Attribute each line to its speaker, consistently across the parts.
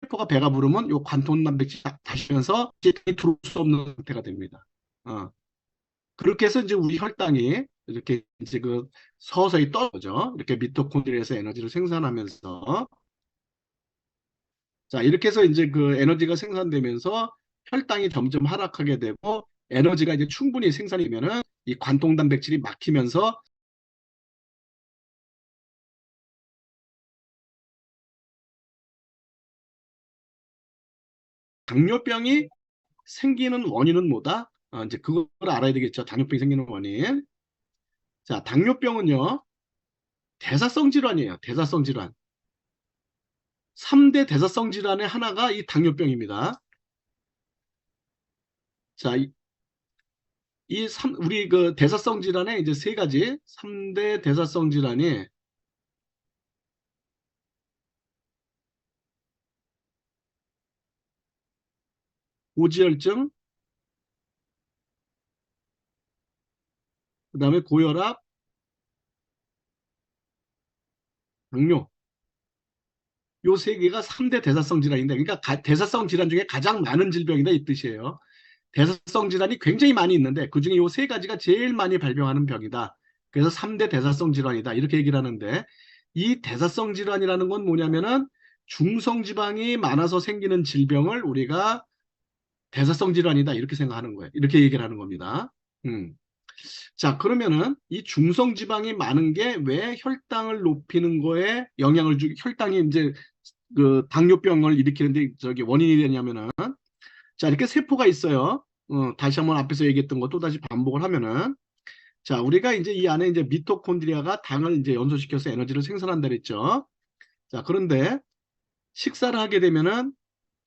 Speaker 1: 세포가 배가 부르면 요 관통 단백질이 다시면서 이제 들어올 수 없는 상태가 됩니다. 그렇게 해서 이제 우리 혈당이 이렇게 이제 그 서서히 떨어져 이렇게 미토콘드리아에서 에너지를 생산하면서 자 이렇게 해서 이제 그 에너지가 생산되면서 혈당이 점점 하락하게 되고 에너지가 이제 충분히 생산이 되면은 이 관통 단백질이 막히면서 당뇨병이 생기는 원인은 뭐다? 이제 그걸 알아야 되겠죠. 당뇨병이 생기는 원인. 자, 당뇨병은요, 대사성 질환이에요. 대사성 질환. 3대 대사성 질환의 하나가 이 당뇨병입니다. 자, 우리 그 대사성 질환에 이제 세 가지, 3대 대사성 질환이 고지혈증, 그 다음에 고혈압, 당뇨. 요 세 개가 3대 대사성 질환인데, 그러니까 대사성 질환 중에 가장 많은 질병이다 이 뜻이에요. 대사성 질환이 굉장히 많이 있는데 그중에 요 세 가지가 제일 많이 발병하는 병이다. 그래서 3대 대사성 질환이다. 이렇게 얘기를 하는데 이 대사성 질환이라는 건 뭐냐면은 중성지방이 많아서 생기는 질병을 우리가 대사성 질환이다. 이렇게 생각하는 거예요. 이렇게 얘기를 하는 겁니다. 음. 자, 그러면은 이 중성지방이 많은 게 왜 혈당을 높이는 거에 영향을 혈당이 이제 그 당뇨병을 일으키는데 저기 원인이 되냐면은 자, 이렇게 세포가 있어요. 다시 한번 앞에서 얘기했던 거 또다시 반복을 하면은 자, 우리가 이제 이 안에 이제 미토콘드리아가 당을 이제 연소시켜서 에너지를 생산한다 그랬죠. 자, 그런데 식사를 하게 되면은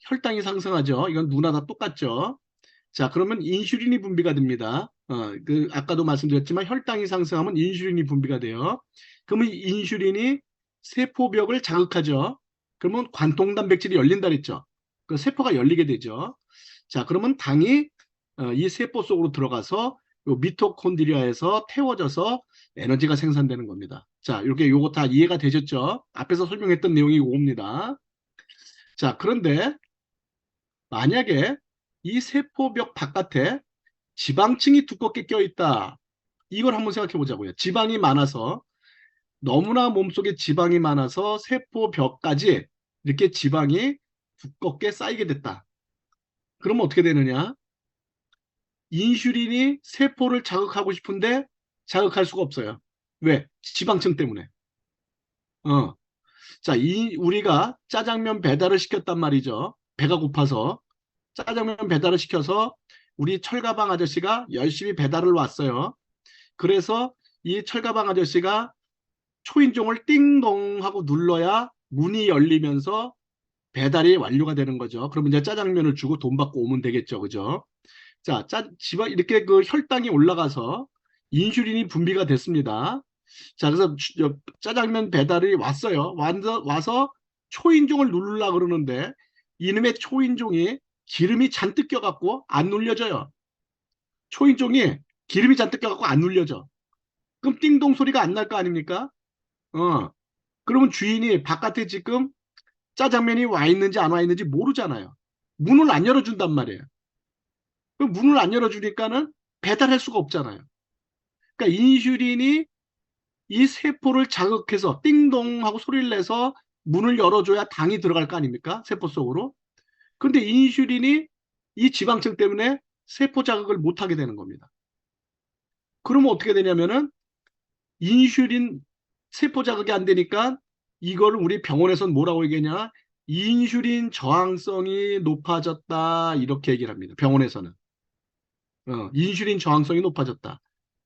Speaker 1: 혈당이 상승하죠. 이건 누구나 다 똑같죠. 자, 그러면 인슐린이 분비가 됩니다. 아까도 말씀드렸지만 혈당이 상승하면 인슐린이 분비가 돼요. 그러면 이 인슐린이 세포벽을 자극하죠. 그러면 관통단백질이 열린다 그랬죠. 그 세포가 열리게 되죠. 자, 그러면 당이 이 세포 속으로 들어가서 요 미토콘드리아에서 태워져서 에너지가 생산되는 겁니다. 자, 이렇게 요거 다 이해가 되셨죠? 앞에서 설명했던 내용이 이겁니다. 자, 그런데 만약에 이 세포벽 바깥에 지방층이 두껍게 껴있다. 이걸 한번 생각해 보자고요. 지방이 많아서 너무나 몸속에 지방이 많아서 세포벽까지 이렇게 지방이 두껍게 쌓이게 됐다. 그러면 어떻게 되느냐? 인슐린이 세포를 자극하고 싶은데 자극할 수가 없어요. 왜? 지방층 때문에. 어. 자, 우리가 짜장면 배달을 시켰단 말이죠. 배가 고파서. 짜장면 배달을 시켜서 우리 철가방 아저씨가 열심히 배달을 왔어요. 그래서 이 철가방 아저씨가 초인종을 띵동 하고 눌러야 문이 열리면서 배달이 완료가 되는 거죠. 그러면 이제 짜장면을 주고 돈 받고 오면 되겠죠. 그죠? 자, 지방 이렇게 그 혈당이 올라가서 인슐린이 분비가 됐습니다. 자, 그래서 짜장면 배달이 왔어요. 와서 초인종을 누르려고 그러는데 이놈의 초인종이 기름이 잔뜩 껴갖고 안 눌려져요. 초인종이 기름이 잔뜩 껴갖고 안 눌려져. 그럼 띵동 소리가 안 날 거 아닙니까? 어. 그러면 주인이 바깥에 지금 짜장면이 와 있는지 안 와 있는지 모르잖아요. 문을 안 열어준단 말이에요. 그럼 문을 안 열어주니까는 배달할 수가 없잖아요. 그러니까 인슐린이 이 세포를 자극해서 띵동 하고 소리를 내서 문을 열어줘야 당이 들어갈 거 아닙니까? 세포 속으로. 근데 인슐린이 이 지방층 때문에 세포 자극을 못하게 되는 겁니다. 그러면 어떻게 되냐면은 인슐린 세포 자극이 안 되니까 이걸 우리 병원에서는 뭐라고 얘기하냐? 인슐린 저항성이 높아졌다. 이렇게 얘기를 합니다. 병원에서는. 인슐린 저항성이 높아졌다.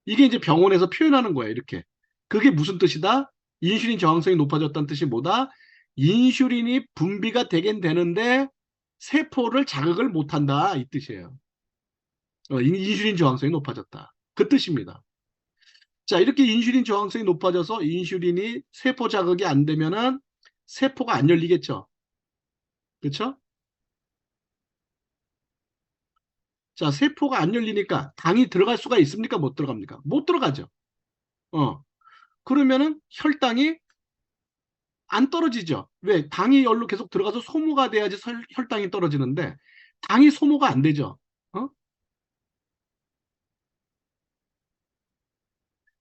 Speaker 1: 이게 이제 병원에서 표현하는 거예요. 이렇게. 그게 무슨 뜻이다? 인슐린 저항성이 높아졌다는 뜻이 뭐다? 인슐린이 분비가 되긴 되는데 세포를 자극을 못한다. 이 뜻이에요. 인슐린 저항성이 높아졌다. 그 뜻입니다. 자, 이렇게 인슐린 저항성이 높아져서 인슐린이 세포 자극이 안 되면은 세포가 안 열리겠죠. 그렇죠? 자, 세포가 안 열리니까 당이 들어갈 수가 있습니까? 못 들어갑니까? 못 들어가죠. 어. 그러면은 혈당이 안 떨어지죠. 왜? 당이 열로 계속 들어가서 소모가 돼야지 혈당이 떨어지는데 당이 소모가 안 되죠. 어?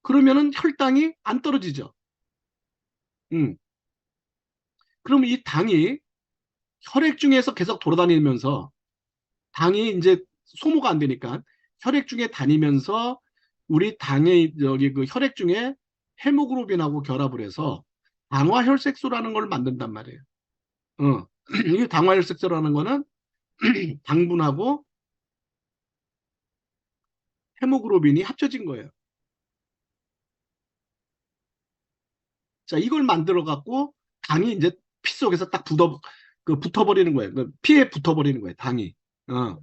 Speaker 1: 그러면은 혈당이 안 떨어지죠. 음. 그럼 이 당이 혈액 중에서 계속 돌아다니면서 당이 이제 소모가 안 되니까 혈액 중에 다니면서 우리 당의 여기 그 혈액 중에 헤모글로빈하고 결합을 해서 당화혈색소라는 걸 만든단 말이에요. 어. 이 당화혈색소라는 거는 당분하고 헤모글로빈이 합쳐진 거예요. 자, 이걸 만들어 갖고 당이 이제 피 속에서 딱 붙어버리는 거예요. 그 피에 붙어버리는 거예요, 당이. 어.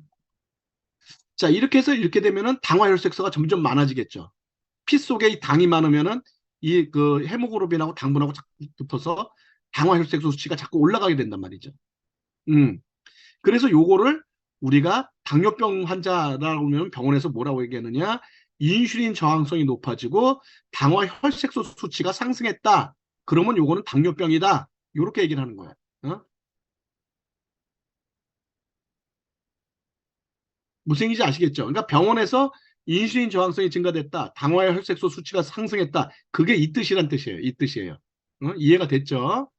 Speaker 1: 자, 이렇게 해서 이렇게 되면은 당화혈색소가 점점 많아지겠죠. 피 속에 이 당이 많으면은 이 그 헤모글로빈하고 당분하고 자꾸 붙어서 당화혈색소 수치가 자꾸 올라가게 된단 말이죠. 음. 그래서 요거를 우리가 당뇨병 환자라고 하면 병원에서 뭐라고 얘기하느냐? 인슐린 저항성이 높아지고 당화혈색소 수치가 상승했다. 그러면 요거는 당뇨병이다. 요렇게 얘기를 하는 거예요. 어? 무슨 얘기인지 아시겠죠? 그러니까 병원에서 인슐린 저항성이 증가됐다. 당화혈색소 수치가 상승했다. 그게 이 뜻이란 뜻이에요. 이 뜻이에요. 어? 이해가 됐죠?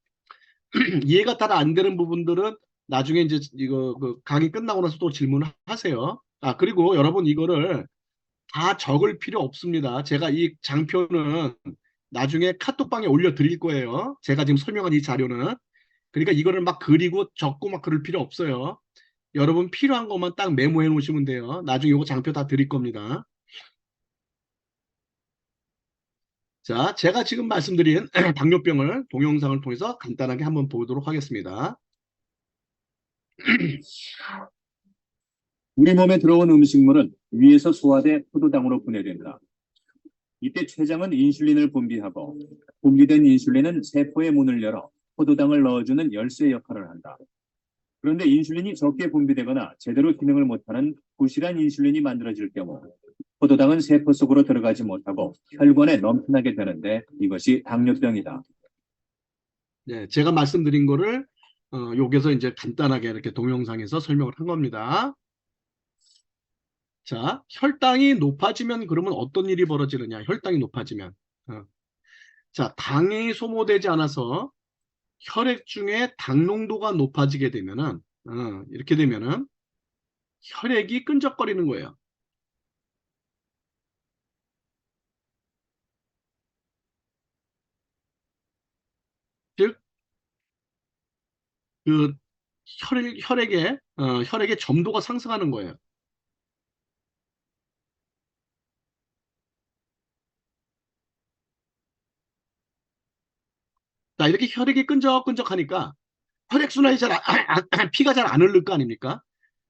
Speaker 1: 이해가 잘 안 되는 부분들은 나중에 이제 이거 그 강의 끝나고 나서 또 질문을 하세요. 아, 그리고 여러분 이거를 다 적을 필요 없습니다. 제가 이 장표는 나중에 카톡방에 올려드릴 거예요. 제가 지금 설명한 이 자료는. 그러니까 이거를 막 그리고 적고 막 그럴 필요 없어요. 여러분 필요한 것만 딱 메모해 놓으시면 돼요. 나중에 이거 장표 다 드릴 겁니다. 자, 제가 지금 말씀드린 당뇨병을 동영상을 통해서 간단하게 한번 보도록 하겠습니다.
Speaker 2: 우리 몸에 들어온 음식물은 위에서 소화돼 포도당으로 분해된다. 이때 췌장은 인슐린을 분비하고 분비된 인슐린은 세포의 문을 열어 포도당을 넣어주는 열쇠 역할을 한다. 그런데 인슐린이 적게 분비되거나 제대로 기능을 못하는 부실한 인슐린이 만들어질 경우 포도당은 세포 속으로 들어가지 못하고 혈관에 넘쳐나게 되는데 이것이 당뇨병이다.
Speaker 1: 네, 제가 말씀드린 거를 여기서 이제 간단하게 이렇게 동영상에서 설명을 한 겁니다. 자, 혈당이 높아지면 그러면 어떤 일이 벌어지느냐? 혈당이 높아지면. 어. 자, 당이 소모되지 않아서 혈액 중에 당 농도가 높아지게 되면은, 이렇게 되면은 혈액이 끈적거리는 거예요. 즉, 그 혈액의 점도가 상승하는 거예요. 자, 이렇게 혈액이 끈적끈적하니까 혈액순환이 피가 잘 안 흐를 거 아닙니까?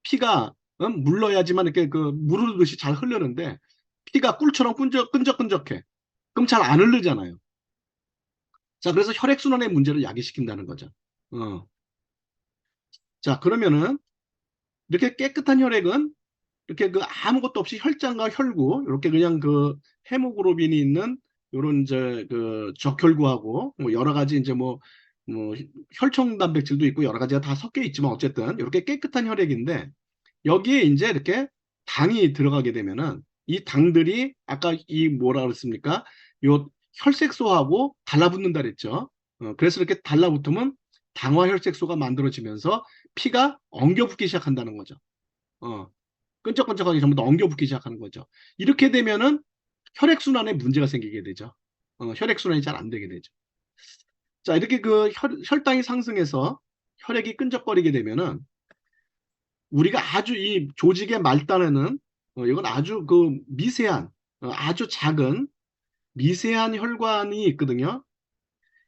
Speaker 1: 피가 물러야지만 이렇게 그 물 흐르듯이 잘 흐르는데 피가 꿀처럼 끈적끈적해. 그럼 잘 안 흐르잖아요. 자, 그래서 혈액순환의 문제를 야기시킨다는 거죠. 어. 자, 그러면은 이렇게 깨끗한 혈액은 이렇게 그 아무것도 없이 혈장과 혈구, 이렇게 그냥 그 헤모글로빈이 있는 요런 이제 그 적혈구하고 뭐 여러 가지 이제 뭐 혈청 단백질도 있고 여러 가지가 다 섞여 있지만 어쨌든 이렇게 깨끗한 혈액인데 여기에 이제 이렇게 당이 들어가게 되면은 이 당들이 아까 이 뭐라 그랬습니까? 요 혈색소하고 달라붙는다 그랬죠. 그래서 이렇게 달라붙으면 당화혈색소가 만들어지면서 피가 엉겨붙기 시작한다는 거죠. 어, 끈적끈적하게 전부 다 엉겨붙기 시작하는 거죠. 이렇게 되면은 혈액순환에 문제가 생기게 되죠. 혈액순환이 잘 안 되게 되죠. 자, 이렇게 그 혈당이 상승해서 혈액이 끈적거리게 되면은 우리가 아주 이 조직의 말단에는 이건 아주 그 미세한 아주 작은 미세한 혈관이 있거든요.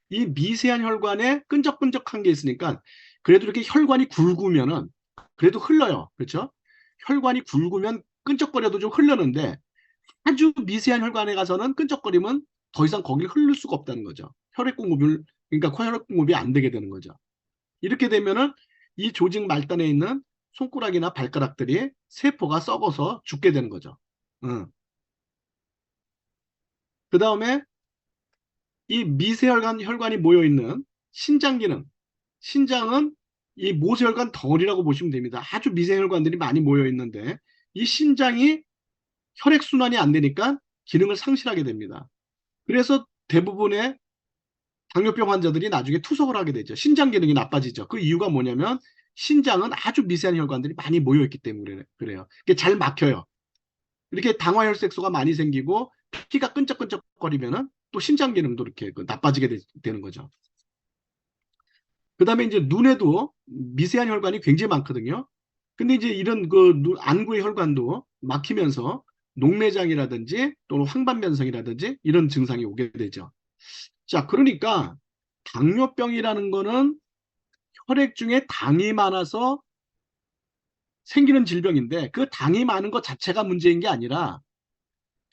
Speaker 1: 이 미세한 혈관에 끈적끈적한 게 있으니까 그래도 이렇게 혈관이 굵으면은 그래도 흘러요. 그렇죠? 혈관이 굵으면 끈적거려도 좀 흘러는데 아주 미세한 혈관에 가서는 끈적거리면 더 이상 거기를 흐를 수가 없다는 거죠. 혈액 공급을 그러니까 혈액 공급이 안 되게 되는 거죠. 이렇게 되면은 이 조직 말단에 있는 손가락이나 발가락들이 세포가 썩어서 죽게 되는 거죠. 그 다음에 이 미세혈관이 모여 있는 신장 기능. 신장은 이 모세혈관 덩어리라고 보시면 됩니다. 아주 미세혈관들이 많이 모여 있는데 이 신장이 혈액순환이 안 되니까 기능을 상실하게 됩니다. 그래서 대부분의 당뇨병 환자들이 나중에 투석을 하게 되죠. 신장 기능이 나빠지죠. 그 이유가 뭐냐면 신장은 아주 미세한 혈관들이 많이 모여 있기 때문에 그래요. 이게 잘 막혀요. 이렇게 당화혈색소가 많이 생기고 피가 끈적끈적거리면은 또 신장 기능도 이렇게 나빠지게 되는 거죠. 그 다음에 이제 눈에도 미세한 혈관이 굉장히 많거든요. 근데 이제 이런 그 안구의 혈관도 막히면서 녹내장이라든지 또는 황반변성이라든지 이런 증상이 오게 되죠. 자, 그러니까 당뇨병이라는 거는 혈액 중에 당이 많아서 생기는 질병인데 그 당이 많은 것 자체가 문제인 게 아니라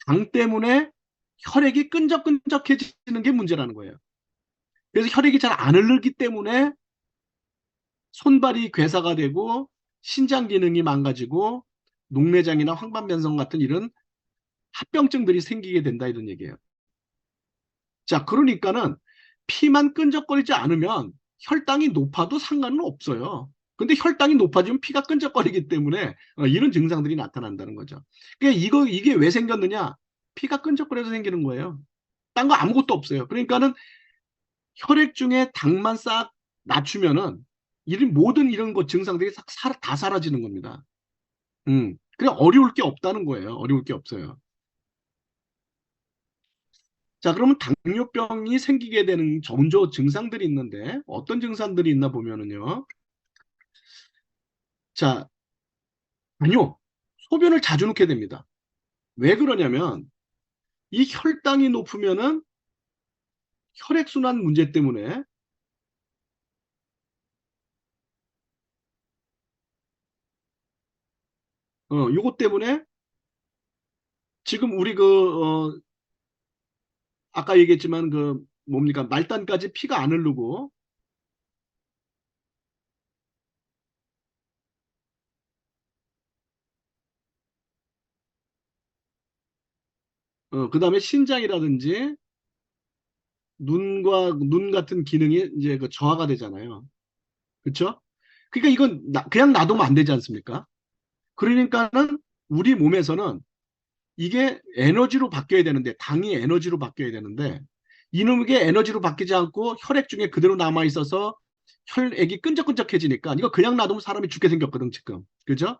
Speaker 1: 당 때문에 혈액이 끈적끈적해지는 게 문제라는 거예요. 그래서 혈액이 잘 안 흐르기 때문에 손발이 괴사가 되고 신장 기능이 망가지고 녹내장이나 황반변성 같은 이런 합병증들이 생기게 된다 이런 얘기예요. 자, 그러니까는 피만 끈적거리지 않으면 혈당이 높아도 상관은 없어요. 근데 혈당이 높아지면 피가 끈적거리기 때문에 이런 증상들이 나타난다는 거죠. 그러니까 이게 왜 생겼느냐? 피가 끈적거려서 생기는 거예요. 딴 거 아무것도 없어요. 그러니까는 혈액 중에 당만 싹 낮추면은 모든 이런 것 증상들이 다 사라지는 겁니다. 그냥 어려울 게 없다는 거예요. 어려울 게 없어요. 자, 그러면 당뇨병이 생기게 되는 전조 증상들이 있는데 어떤 증상들이 있나 보면은요. 자, 당뇨, 소변을 자주 넣게 됩니다. 왜 그러냐면 이 혈당이 높으면은 혈액순환 문제 때문에 요것 때문에 지금 우리 아까 얘기했지만 뭡니까 말단까지 피가 안 흐르고 그다음에 신장이라든지 눈 같은 기능이 이제 그 저하가 되잖아요. 그렇죠? 그러니까 이건 그냥 놔두면 안 되지 않습니까? 그러니까는 우리 몸에서는 이게 에너지로 바뀌어야 되는데 당이 에너지로 바뀌어야 되는데 이놈에게 에너지로 바뀌지 않고 혈액 중에 그대로 남아 있어서 혈액이 끈적끈적해지니까 이거 그냥 놔두면 사람이 죽게 생겼거든 지금. 그죠?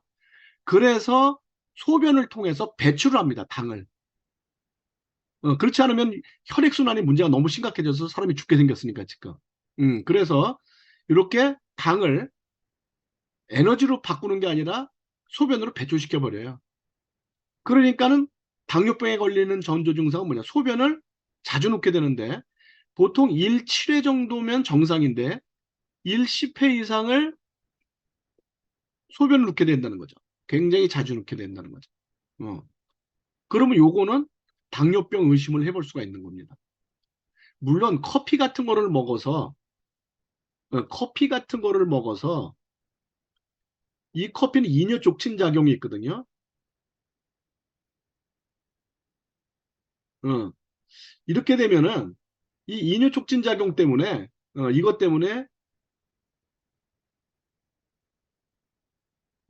Speaker 1: 그래서 소변을 통해서 배출을 합니다. 당을. 그렇지 않으면 혈액순환이 문제가 너무 심각해져서 사람이 죽게 생겼으니까 지금. 그래서 이렇게 당을 에너지로 바꾸는 게 아니라 소변으로 배출시켜 버려요. 그러니까는 당뇨병에 걸리는 전조 증상은 뭐냐? 소변을 자주 놓게 되는데 보통 1, 7회 정도면 정상인데 1, 10회 이상을 소변을 놓게 된다는 거죠. 굉장히 자주 놓게 된다는 거죠. 어. 그러면 요거는 당뇨병 의심을 해볼 수가 있는 겁니다. 물론 커피 같은 거를 먹어서 이 커피는 이뇨 촉진 작용이 있거든요. 어. 이렇게 되면은 이 이뇨 촉진 작용 때문에 이것 때문에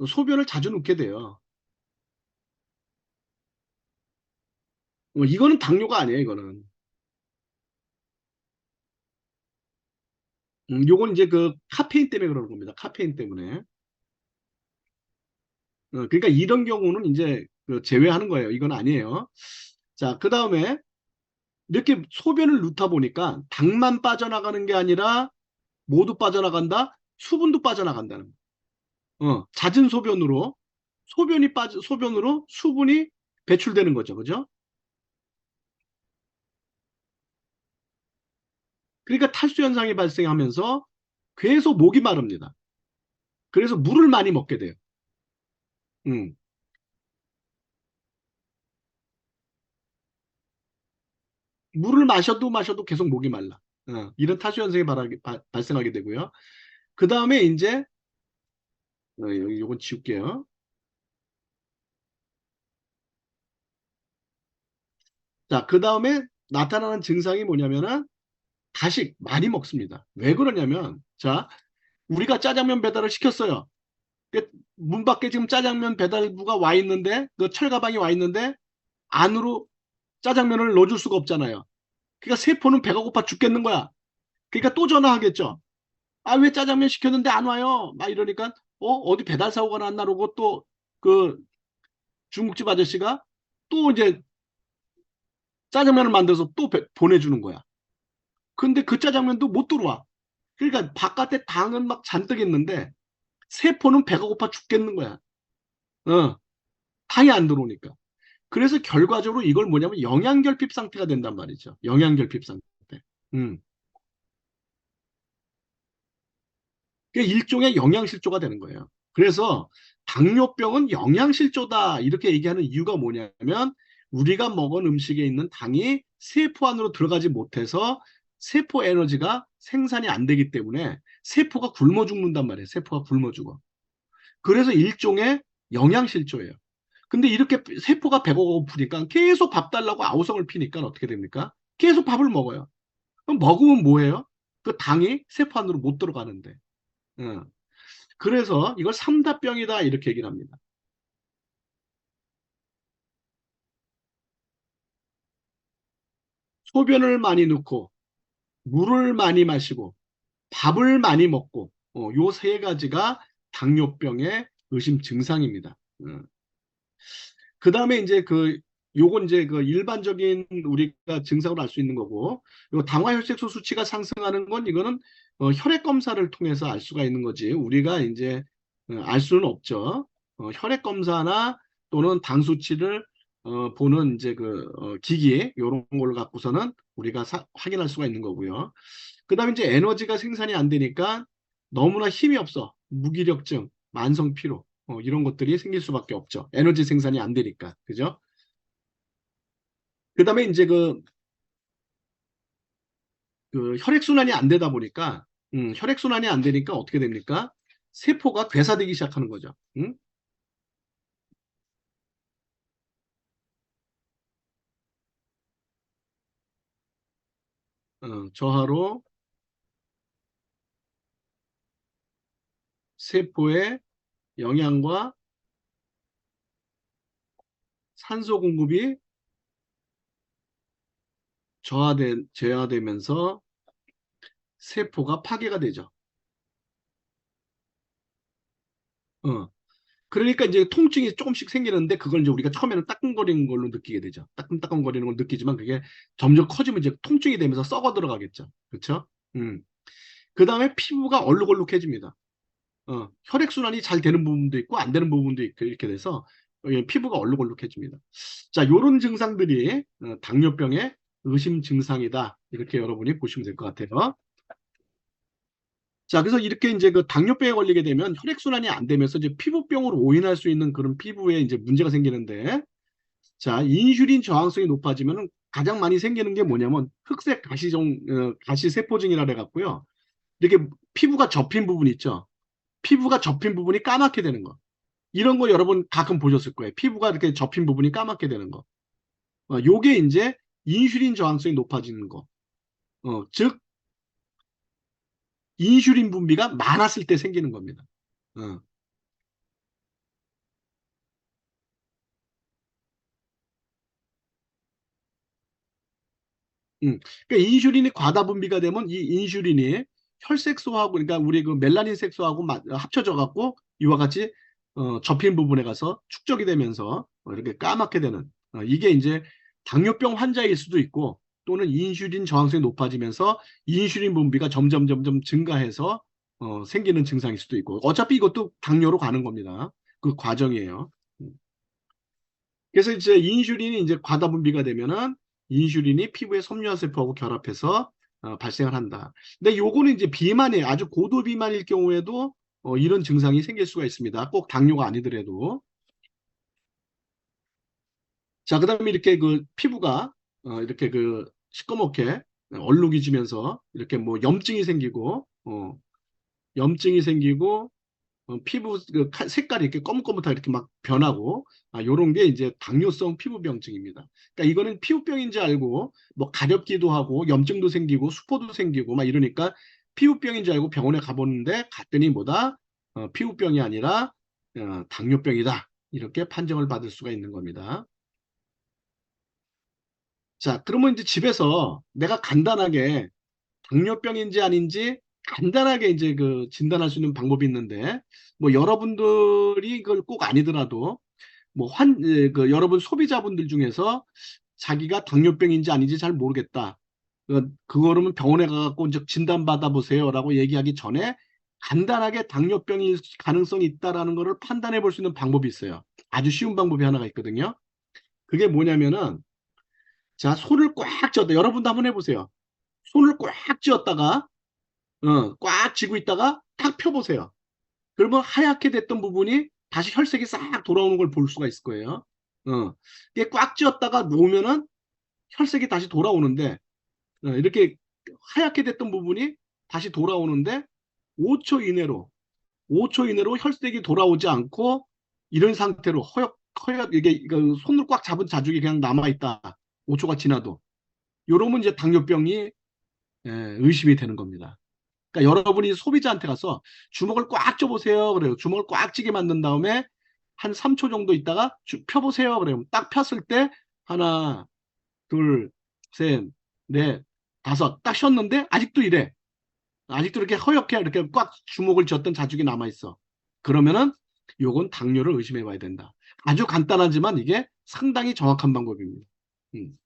Speaker 1: 소변을 자주 놓게 돼요. 이거는 당뇨가 아니에요, 이거는. 요건 이제 그 카페인 때문에 그러는 겁니다. 카페인 때문에. 그러니까 이런 경우는 이제 제외하는 거예요. 이건 아니에요. 자, 그 다음에 이렇게 소변을 누다 보니까 당만 빠져나가는 게 아니라 모두 빠져나간다? 수분도 빠져나간다는 거예요. 잦은 소변으로 수분이 배출되는 거죠. 그죠? 그러니까 탈수 현상이 발생하면서 계속 목이 마릅니다. 그래서 물을 많이 먹게 돼요. 음. 물을 마셔도 계속 목이 말라. 이런 탈수 현상이 발생하게 되고요. 그 다음에 이제 여기 요건 지울게요. 자, 그 다음에 나타나는 증상이 뭐냐면은 다시 많이 먹습니다. 왜 그러냐면, 자, 우리가 짜장면 배달을 시켰어요. 문 밖에 지금 짜장면 배달부가 와 있는데, 그 철가방이 와 있는데, 안으로 짜장면을 넣어줄 수가 없잖아요. 그러니까 세포는 배가 고파 죽겠는 거야. 그러니까 또 전화하겠죠. 아, 왜 짜장면 시켰는데 안 와요? 막 이러니까, 어디 배달 사고가 났나 그러고 또 그 중국집 아저씨가 또 이제 짜장면을 만들어서 또 보내주는 거야. 근데 그 짜장면도 못 들어와. 그러니까 바깥에 당은 막 잔뜩 있는데 세포는 배가 고파 죽겠는 거야. 어, 당이 안 들어오니까. 그래서 결과적으로 이걸 뭐냐면 영양결핍 상태가 된단 말이죠. 영양결핍 상태. 음. 그게 일종의 영양실조가 되는 거예요. 그래서 당뇨병은 영양실조다 이렇게 얘기하는 이유가 뭐냐면 우리가 먹은 음식에 있는 당이 세포 안으로 들어가지 못해서 세포 에너지가 생산이 안 되기 때문에 세포가 굶어 죽는단 말이에요. 세포가 굶어 죽어. 그래서 일종의 영양실조예요. 근데 이렇게 세포가 배고프니까 계속 밥 달라고 아우성을 피니까 어떻게 됩니까? 계속 밥을 먹어요. 그럼 먹으면 뭐예요? 그 당이 세포 안으로 못 들어가는데. 어. 그래서 이걸 삼다병이다 이렇게 얘기를 합니다. 소변을 많이 넣고 물을 많이 마시고 밥을 많이 먹고 요 세 가지가 당뇨병의 의심 증상입니다. 그 다음에 이제 요건 이제 그 일반적인 우리가 증상으로 알 수 있는 거고, 요 당화혈색소 수치가 상승하는 건 이거는 혈액 검사를 통해서 알 수가 있는 거지. 우리가 이제 알 수는 없죠. 혈액 검사나 또는 당 수치를 보는 이제 기기 요런 걸 갖고서는 우리가 확인할 수가 있는 거고요. 그 다음에 이제 에너지가 생산이 안 되니까 너무나 힘이 없어. 무기력증, 만성 피로 이런 것들이 생길 수밖에 없죠. 에너지 생산이 안 되니까. 그죠? 그 다음에 이제 그 혈액순환이 안 되다 보니까, 혈액순환이 안 되니까 어떻게 됩니까? 세포가 괴사되기 시작하는 거죠. 응? 저하로 세포의 영양과 산소 공급이 저하되면서 세포가 파괴가 되죠. 어. 그러니까 이제 통증이 조금씩 생기는데 그걸 이제 우리가 처음에는 따끔거리는 걸로 느끼게 되죠. 따끔따끔거리는 걸 느끼지만 그게 점점 커지면 이제 통증이 되면서 썩어 들어가겠죠. 그렇죠? 그 다음에 피부가 얼룩얼룩해집니다. 혈액순환이 잘 되는 부분도 있고 안 되는 부분도 있고 이렇게 돼서 피부가 얼룩얼룩해집니다. 자, 요런 증상들이 당뇨병의 의심 증상이다. 이렇게 여러분이 보시면 될 것 같아요. 자, 그래서 이렇게 이제 그 당뇨병에 걸리게 되면 혈액순환이 안 되면서 이제 피부병으로 오인할 수 있는 그런 피부에 이제 문제가 생기는데, 자, 인슐린 저항성이 높아지면 가장 많이 생기는 게 뭐냐면 흑색 가시세포증이라 그래갖고요. 이렇게 피부가 접힌 부분 있죠. 피부가 접힌 부분이 까맣게 되는 거. 이런 거 여러분 가끔 보셨을 거예요. 피부가 이렇게 접힌 부분이 까맣게 되는 거. 요게 이제 인슐린 저항성이 높아지는 거. 즉, 인슐린 분비가 많았을 때 생기는 겁니다. 어. 그러니까 인슐린이 과다 분비가 되면 이 인슐린이 혈색소하고 그러니까 우리 그 멜라닌 색소하고 합쳐져 갖고 이와 같이 접힌 부분에 가서 축적이 되면서 이렇게 까맣게 되는 이게 이제 당뇨병 환자일 수도 있고 또는 인슐린 저항성이 높아지면서 인슐린 분비가 점점 증가해서 생기는 증상일 수도 있고 어차피 이것도 당뇨로 가는 겁니다. 그 과정이에요. 음. 그래서 이제 인슐린이 이제 과다 분비가 되면은 인슐린이 피부의 섬유화세포하고 결합해서 발생을 한다. 근데 요거는 이제 비만이에요. 아주 고도 비만일 경우에도 이런 증상이 생길 수가 있습니다. 꼭 당뇨가 아니더라도. 자, 그다음에 이렇게 그 피부가 이렇게 시꺼멓게 얼룩이 지면서 이렇게 뭐 염증이 생기고 피부 그 색깔이 이렇게 검은검은하게 이렇게 막 변하고, 요런 게 이제 당뇨성 피부병증입니다. 그러니까 이거는 피부병인지 알고 뭐 가렵기도 하고 염증도 생기고 수포도 생기고 막 이러니까 피부병인 줄 알고 병원에 가보는데 갔더니 뭐다? 피부병이 아니라 당뇨병이다. 이렇게 판정을 받을 수가 있는 겁니다. 자, 그러면 이제 집에서 내가 간단하게 당뇨병인지 아닌지 간단하게 이제 그 진단할 수 있는 방법이 있는데, 뭐 여러분들이 이걸 꼭 아니더라도 뭐 그 여러분 소비자분들 중에서 자기가 당뇨병인지 아닌지 잘 모르겠다. 그러면 병원에 가갖고 이제 진단 받아보세요라고 얘기하기 전에 간단하게 당뇨병일 가능성이 있다라는 것을 판단해 볼 수 있는 방법이 있어요. 아주 쉬운 방법이 하나가 있거든요. 그게 뭐냐면은, 자, 손을 꽉 쥐었다. 여러분도 한번 해보세요. 손을 꽉 쥐었다가 꽉 쥐고 있다가 탁 펴보세요. 그러면 하얗게 됐던 부분이 다시 혈색이 싹 돌아오는 걸 볼 수가 있을 거예요. 이게 꽉 쥐었다가 놓으면은 혈색이 다시 돌아오는데, 이렇게 하얗게 됐던 부분이 다시 돌아오는데 5초 이내로 5초 이내로 혈색이 돌아오지 않고 이런 상태로 허옇 이게 그 손을 꽉 잡은 자국이 그냥 남아 있다. 5초가 지나도 이러면 이제 당뇨병이 의심이 되는 겁니다. 그러니까 여러분이 소비자한테 가서 주먹을 꽉 쥐어보세요. 그래요. 주먹을 꽉 쥐게 만든 다음에 한 3초 정도 있다가 펴보세요. 그래요. 딱 폈을 때 하나, 둘, 셋, 넷, 다섯 딱 쉬었는데 아직도 이래. 아직도 이렇게 허옇게 이렇게 꽉 주먹을 쥐었던 자국이 남아있어. 그러면은 요건 당뇨를 의심해 봐야 된다. 아주 간단하지만 이게 상당히 정확한 방법입니다. 음.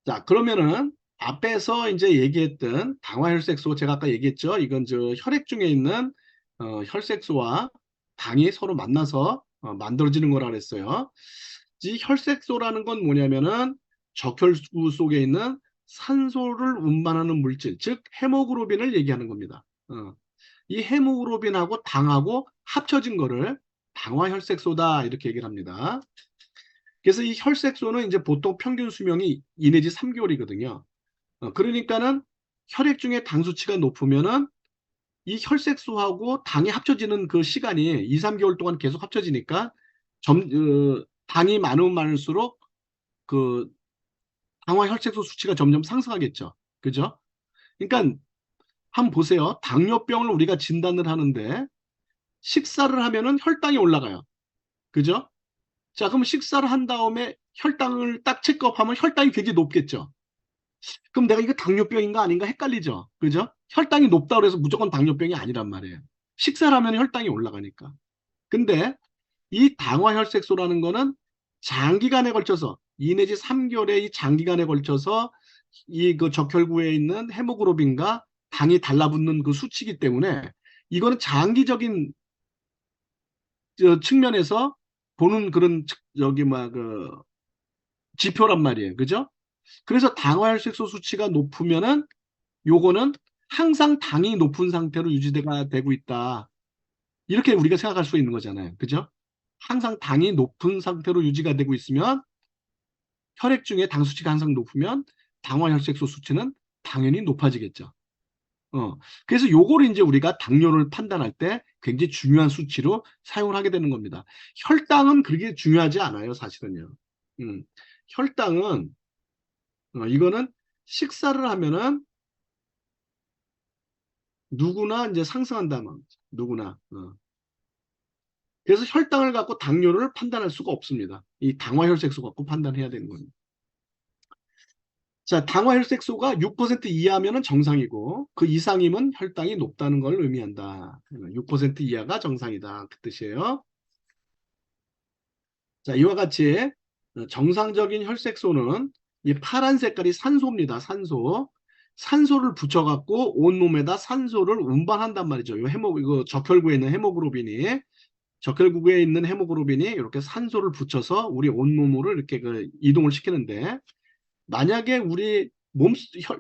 Speaker 1: 자, 그러면은 앞에서 이제 얘기했던 당화혈색소 제가 아까 얘기했죠. 이건 저 혈액 중에 있는 혈색소와 당이 서로 만나서 만들어지는 거라 그랬어요. 이 혈색소라는 건 뭐냐면은 적혈구 속에 있는 산소를 운반하는 물질, 즉 헤모글로빈을 얘기하는 겁니다. 이 헤모글로빈하고 당하고 합쳐진 거를 당화혈색소다 이렇게 얘기를 합니다. 그래서 이 혈색소는 이제 보통 평균 수명이 2 내지 3개월이거든요. 그러니까는 혈액 중에 당 수치가 높으면은 이 혈색소하고 당이 합쳐지는 그 시간이 2, 3개월 동안 계속 합쳐지니까 당이 많으면 많을수록 그 당화 혈색소 수치가 점점 상승하겠죠. 그죠? 그러니까 한번 보세요. 당뇨병을 우리가 진단을 하는데 식사를 하면은 혈당이 올라가요. 그죠? 자, 그럼 식사를 한 다음에 혈당을 딱 체크업하면 혈당이 굉장히 높겠죠. 그럼 내가 이거 당뇨병인가 아닌가 헷갈리죠. 그죠? 혈당이 높다고 해서 무조건 당뇨병이 아니란 말이에요. 식사를 하면 혈당이 올라가니까. 근데 이 당화혈색소라는 거는 장기간에 걸쳐서 2 내지 3개월의 이 장기간에 걸쳐서 이 그 적혈구에 있는 헤모글로빈과 당이 달라붙는 그 수치이기 때문에 이거는 장기적인 측면에서 보는 그런 여기 막그 지표란 말이에요. 그죠? 그래서 당화혈색소 수치가 높으면은 요거는 항상 당이 높은 상태로 유지가 되고 있다. 이렇게 우리가 생각할 수 있는 거잖아요. 그죠? 항상 당이 높은 상태로 유지가 되고 있으면 혈액 중에 당 수치가 항상 높으면 당화혈색소 수치는 당연히 높아지겠죠. 그래서 요거를 이제 우리가 당뇨를 판단할 때 굉장히 중요한 수치로 사용을 하게 되는 겁니다. 혈당은 그렇게 중요하지 않아요, 사실은요. 혈당은 이거는 식사를 하면은 누구나 이제 상승한다면 누구나. 그래서 혈당을 갖고 당뇨를 판단할 수가 없습니다. 이 당화혈색소 갖고 판단해야 되는 겁니다. 자, 당화혈색소가 6% 이하면 정상이고 그 이상이면 혈당이 높다는 걸 의미한다. 6% 이하가 정상이다. 그 뜻이에요. 자, 이와 같이 정상적인 혈색소는 이 파란 색깔이 산소입니다. 산소. 산소를 붙여갖고 온몸에다 산소를 운반한단 말이죠. 이거 적혈구에 있는 헤모글로빈이 적혈구에 있는 헤모글로빈이 이렇게 산소를 붙여서 우리 온몸으로 이렇게 그 이동을 시키는데 만약에 우리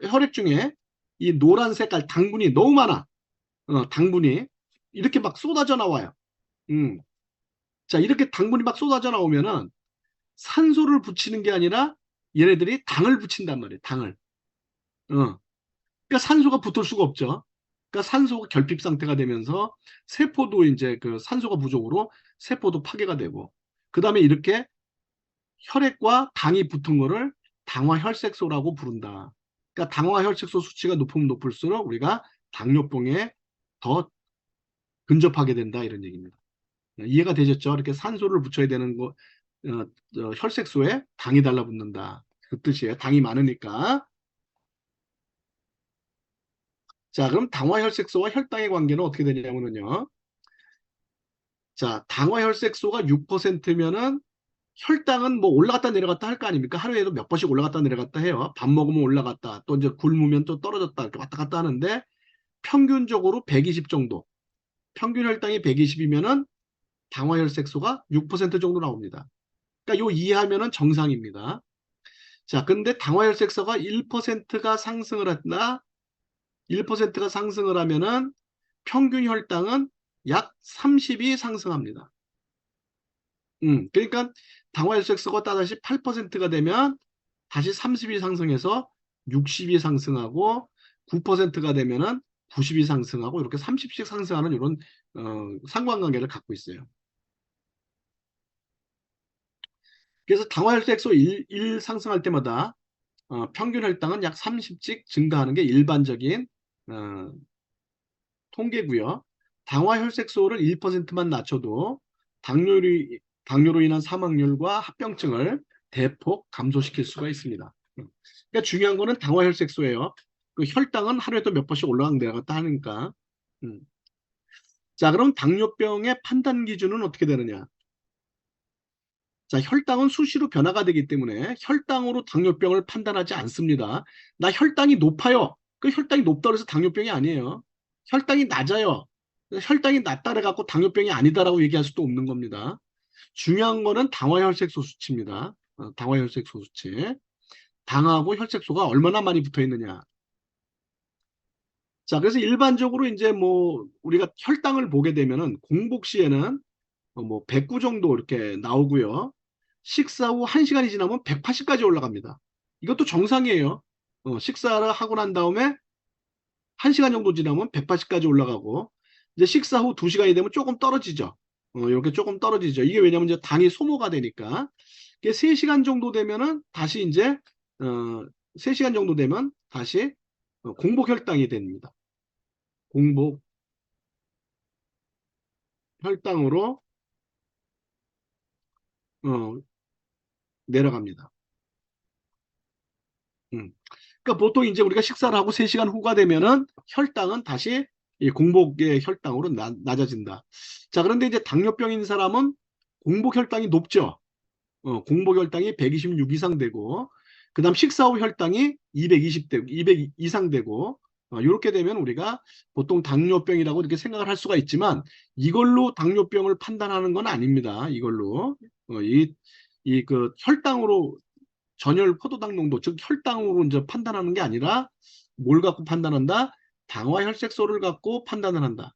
Speaker 1: 혈액 중에 이 노란 색깔 당분이 너무 많아. 당분이 이렇게 막 쏟아져 나와요. 음. 자, 이렇게 당분이 막 쏟아져 나오면은 산소를 붙이는 게 아니라 얘네들이 당을 붙인단 말이에요. 당을. 그러니까 산소가 붙을 수가 없죠. 그러니까 산소가 결핍 상태가 되면서 세포도 이제 그 산소가 부족으로 세포도 파괴가 되고, 그 다음에 이렇게 혈액과 당이 붙은 거를 당화혈색소라고 부른다. 그러니까 당화혈색소 수치가 높으면 높을수록 우리가 당뇨병에 더 근접하게 된다 이런 얘기입니다. 이해가 되셨죠? 이렇게 산소를 붙여야 되는 거, 혈색소에 당이 달라붙는다. 그 뜻이에요. 당이 많으니까. 자, 그럼 당화혈색소와 혈당의 관계는 어떻게 되냐면요. 자, 당화혈색소가 6%면은 혈당은 뭐 올라갔다 내려갔다 할 거 아닙니까? 하루에도 몇 번씩 올라갔다 내려갔다 해요. 밥 먹으면 올라갔다, 또 이제 굶으면 또 떨어졌다, 이렇게 왔다 갔다 하는데 평균적으로 120 정도. 평균 혈당이 120이면은 당화혈색소가 6% 정도 나옵니다. 그러니까 요 이하면은 정상입니다. 자, 근데 당화혈색소가 1%가 상승을 했나? 1%가 상승을 하면은 평균 혈당은 약 30이 상승합니다. 그러니까 당화혈색소가 다시 8%가 되면 다시 30이 상승해서 60이 상승하고 9%가 되면은 90이 상승하고 이렇게 30씩 상승하는 이런 상관관계를 갖고 있어요. 그래서 당화혈색소 1 상승할 때마다 평균 혈당은 약 30씩 증가하는 게 일반적인 어, 통계고요. 당화혈색소를 1%만 낮춰도 당뇨로 인한 사망률과 합병증을 대폭 감소시킬 수가 있습니다. 그러니까 중요한 거는 당화혈색소예요. 그 혈당은 하루에도 몇 번씩 올라가 내려갔다 하니까. 음. 자, 그럼 당뇨병의 판단 기준은 어떻게 되느냐? 자, 혈당은 수시로 변화가 되기 때문에 혈당으로 당뇨병을 판단하지 않습니다. 나 혈당이 높아요. 그 혈당이 높다고 해서 당뇨병이 아니에요. 혈당이 낮아요. 혈당이 낮다 그래갖고 당뇨병이 아니다라고 얘기할 수도 없는 겁니다. 중요한 거는 당화혈색소 수치입니다. 당화혈색소 수치. 당하고 혈색소가 얼마나 많이 붙어 있느냐. 자, 그래서 일반적으로 이제 뭐 우리가 혈당을 보게 되면은 공복 시에는 뭐 109 정도 이렇게 나오고요. 식사 후 1시간이 지나면 180까지 올라갑니다. 이것도 정상이에요. 식사를 하고 난 다음에 1시간 정도 지나면 180까지 올라가고, 이제 식사 후 2시간이 되면 조금 떨어지죠. 이렇게 조금 떨어지죠. 이게 왜냐면 이제 당이 소모가 되니까. 이게 3시간 정도 되면은 다시 이제, 3시간 정도 되면 다시 공복 혈당이 됩니다. 공복 혈당으로 어, 내려갑니다. 음. 그러니까 보통 이제 우리가 식사를 하고 3시간 후가 되면은 혈당은 다시 이 공복의 혈당으로 낮아진다. 자, 그런데 이제 당뇨병인 사람은 공복 혈당이 높죠. 공복 혈당이 126 이상 되고, 그 다음 식사 후 혈당이 220 되고, 200 이상 되고, 이렇게 되면 우리가 보통 당뇨병이라고 이렇게 생각을 할 수가 있지만, 이걸로 당뇨병을 판단하는 건 아닙니다. 이걸로. 그 혈당으로 전열 포도당 농도, 즉 혈당으로 이제 판단하는 게 아니라 뭘 갖고 판단한다? 당화혈색소를 갖고 판단을 한다.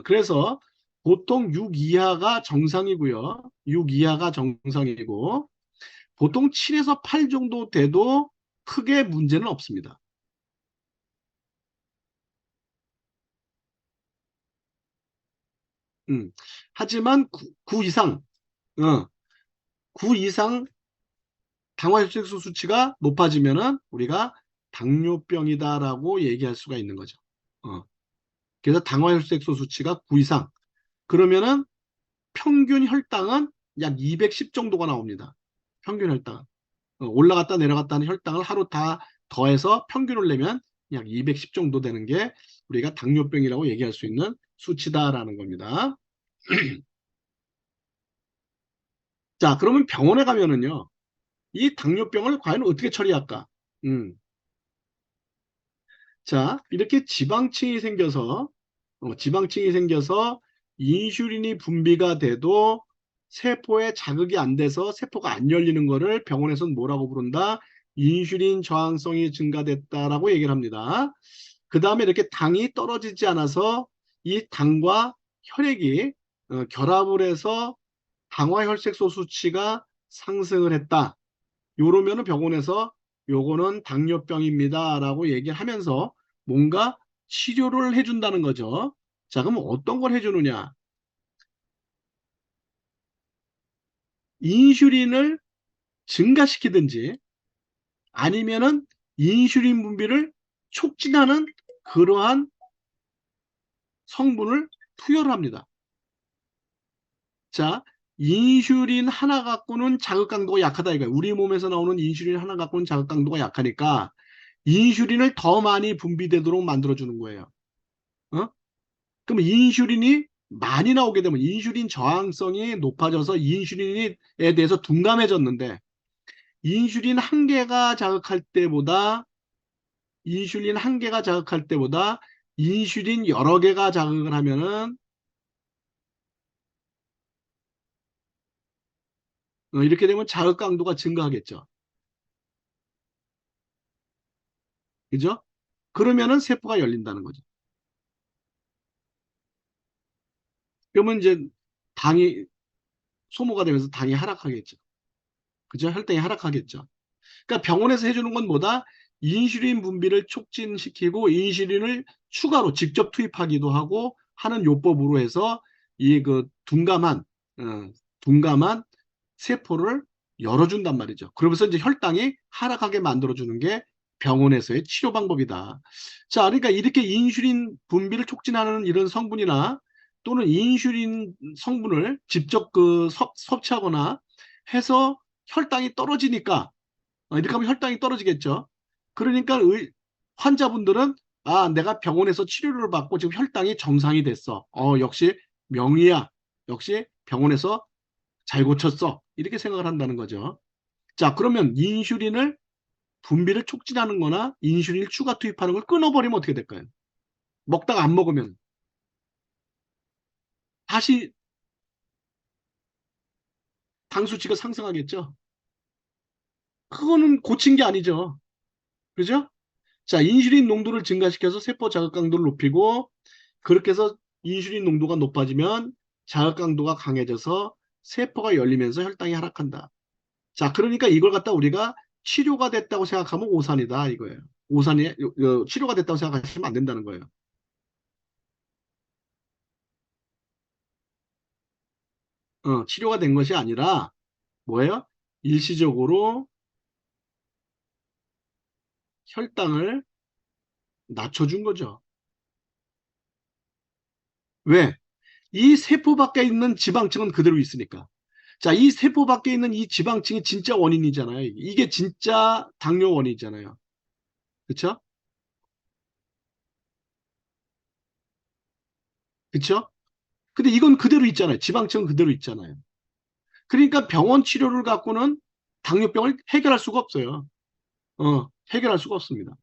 Speaker 1: 그래서 보통 6 이하가 정상이고요. 6 이하가 정상이고 보통 7에서 8 정도 돼도 크게 문제는 없습니다. 하지만 9 이상, 9 이상 당화혈색소 수치가 높아지면은 우리가 당뇨병이다라고 얘기할 수가 있는 거죠. 그래서 당화혈색소 수치가 9 이상. 그러면은 평균 혈당은 약 210 정도가 나옵니다. 평균 혈당. 올라갔다 내려갔다 하는 혈당을 하루 다 더해서 평균을 내면 약 210 정도 되는 게 우리가 당뇨병이라고 얘기할 수 있는 수치다라는 겁니다. 자, 그러면 병원에 가면은요, 이 당뇨병을 과연 어떻게 처리할까? 음, 자, 이렇게 지방층이 생겨서 인슐린이 분비가 돼도 세포에 자극이 안 돼서 세포가 안 열리는 거를 병원에서는 뭐라고 부른다? 인슐린 저항성이 증가됐다라고 얘기를 합니다. 그 다음에 이렇게 당이 떨어지지 않아서 이 당과 혈액이 결합을 해서 당화혈색소 수치가 상승을 했다. 요러면은 병원에서 요거는 당뇨병입니다 라고 얘기를 하면서 뭔가 치료를 해준다는 거죠. 자, 그럼 어떤 걸 해주느냐? 인슐린을 증가시키든지 아니면은 인슐린 분비를 촉진하는 그러한 성분을 투여를 합니다. 자, 인슐린 하나 갖고는 자극 강도가 약하다 이거예요. 우리 몸에서 나오는 인슐린 하나 갖고는 자극 강도가 약하니까 인슐린을 더 많이 분비되도록 만들어주는 거예요. 어? 그럼 인슐린이 많이 나오게 되면 인슐린 저항성이 높아져서 인슐린에 대해서 둔감해졌는데 인슐린 한 개가 자극할 때보다 인슐린 한 개가 자극할 때보다 인슐린 여러 개가 자극을 하면은 이렇게 되면 자극 강도가 증가하겠죠. 그죠? 그러면은 세포가 열린다는 거죠. 그러면 이제 당이 소모가 되면서 당이 하락하겠죠. 그죠? 혈당이 하락하겠죠. 그러니까 병원에서 해주는 건 뭐다? 인슐린 분비를 촉진시키고 인슐린을 추가로 직접 투입하기도 하고 하는 요법으로 해서 이 그 둔감한 세포를 열어준단 말이죠. 그러면서 이제 혈당이 하락하게 만들어주는 게 병원에서의 치료 방법이다. 자, 그러니까 이렇게 인슐린 분비를 촉진하는 이런 성분이나 또는 인슐린 성분을 직접 섭취하거나 해서 혈당이 떨어지니까 이렇게 하면 혈당이 떨어지겠죠. 그러니까 환자분들은 아, 내가 병원에서 치료를 받고 지금 혈당이 정상이 됐어. 역시 명의야. 역시 병원에서 잘 고쳤어. 이렇게 생각을 한다는 거죠. 자, 그러면 인슐린을 분비를 촉진하는 거나 인슐린을 추가 투입하는 걸 끊어버리면 어떻게 될까요? 먹다가 안 먹으면 다시 당 수치가 상승하겠죠. 그거는 고친 게 아니죠. 그죠? 자, 인슐린 농도를 증가시켜서 세포 자극 강도를 높이고 그렇게 해서 인슐린 농도가 높아지면 자극 강도가 강해져서 세포가 열리면서 혈당이 하락한다. 자, 그러니까 이걸 갖다 우리가 치료가 됐다고 생각하면 오산이다 이거예요. 오산이 치료가 됐다고 생각하시면 안 된다는 거예요. 치료가 된 것이 아니라 뭐예요? 일시적으로 혈당을 낮춰준 거죠. 왜? 이 세포 밖에 있는 지방층은 그대로 있으니까. 자, 이 세포 밖에 있는 이 지방층이 진짜 원인이잖아요. 이게 진짜 당뇨 원인이잖아요. 그쵸? 그쵸? 근데 이건 그대로 있잖아요. 지방층은 그대로 있잖아요. 그러니까 병원 치료를 갖고는 당뇨병을 해결할 수가 없어요. 해결할 수가 없습니다.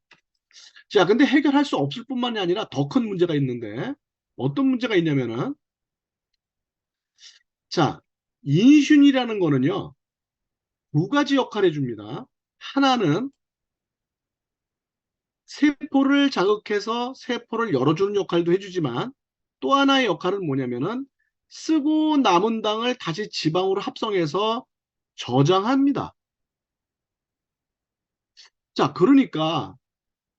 Speaker 1: 자, 근데 해결할 수 없을 뿐만이 아니라 더 큰 문제가 있는데 어떤 문제가 있냐면은 자, 인슐린이라는 거는요. 두 가지 역할을 해줍니다. 하나는 세포를 자극해서 세포를 열어주는 역할도 해주지만 또 하나의 역할은 뭐냐면은 쓰고 남은 당을 다시 지방으로 합성해서 저장합니다. 자, 그러니까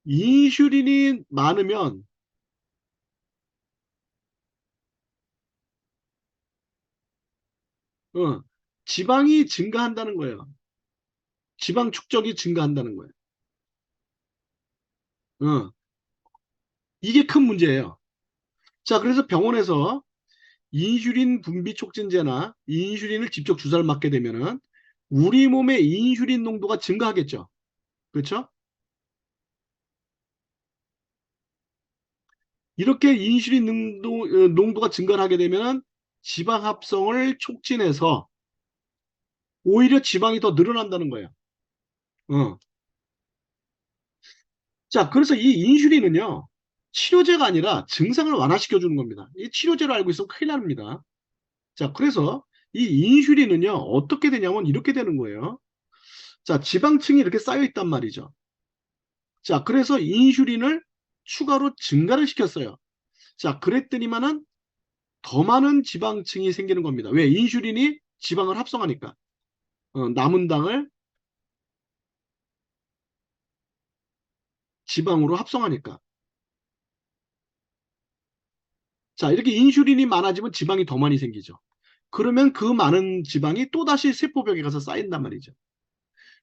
Speaker 1: 인슐린이 많으면 어, 지방이 증가한다는 거예요. 지방 축적이 증가한다는 거예요. 어, 이게 큰 문제예요. 자, 그래서 병원에서 인슐린 분비 촉진제나 인슐린을 직접 주사를 맞게 되면은 우리 몸의 인슐린 농도가 증가하겠죠. 그렇죠? 이렇게 인슐린 농도가 증가를 하게 되면 지방 합성을 촉진해서 오히려 지방이 더 늘어난다는 거예요. 어. 자, 그래서 이 인슐린은요, 치료제가 아니라 증상을 완화시켜 주는 겁니다. 이 치료제로 알고 있으면 큰일 납니다. 자, 그래서 이 인슐린은요, 어떻게 되냐면 이렇게 되는 거예요. 자, 지방층이 이렇게 쌓여 있단 말이죠. 자, 그래서 인슐린을 추가로 증가를 시켰어요. 자, 그랬더니만은 더 많은 지방층이 생기는 겁니다. 왜? 인슐린이 지방을 합성하니까. 남은 당을 지방으로 합성하니까. 자, 이렇게 인슐린이 많아지면 지방이 더 많이 생기죠. 그러면 그 많은 지방이 또다시 세포벽에 가서 쌓인단 말이죠.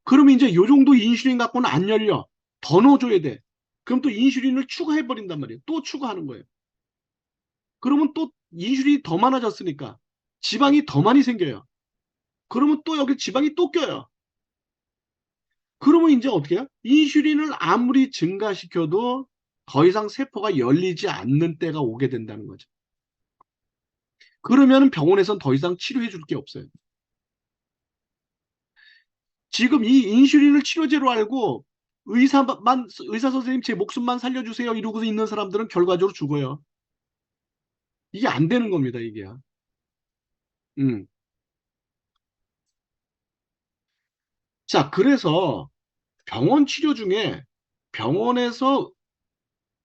Speaker 1: 그러면 이제 요 정도 인슐린 갖고는 안 열려. 더 넣어줘야 돼. 그럼 또 인슐린을 추가해버린단 말이에요. 또 추가하는 거예요. 그러면 또 인슐린이 더 많아졌으니까 지방이 더 많이 생겨요. 그러면 또 여기 지방이 또 껴요. 그러면 이제 어떻게 해요? 인슐린을 아무리 증가시켜도 더 이상 세포가 열리지 않는 때가 오게 된다는 거죠. 그러면 병원에선 더 이상 치료해 줄 게 없어요. 지금 이 인슐린을 치료제로 알고 의사 선생님 제 목숨만 살려주세요 이러고 있는 사람들은 결과적으로 죽어요. 이게 안 되는 겁니다, 이게. 음. 자, 그래서 병원 치료 중에 병원에서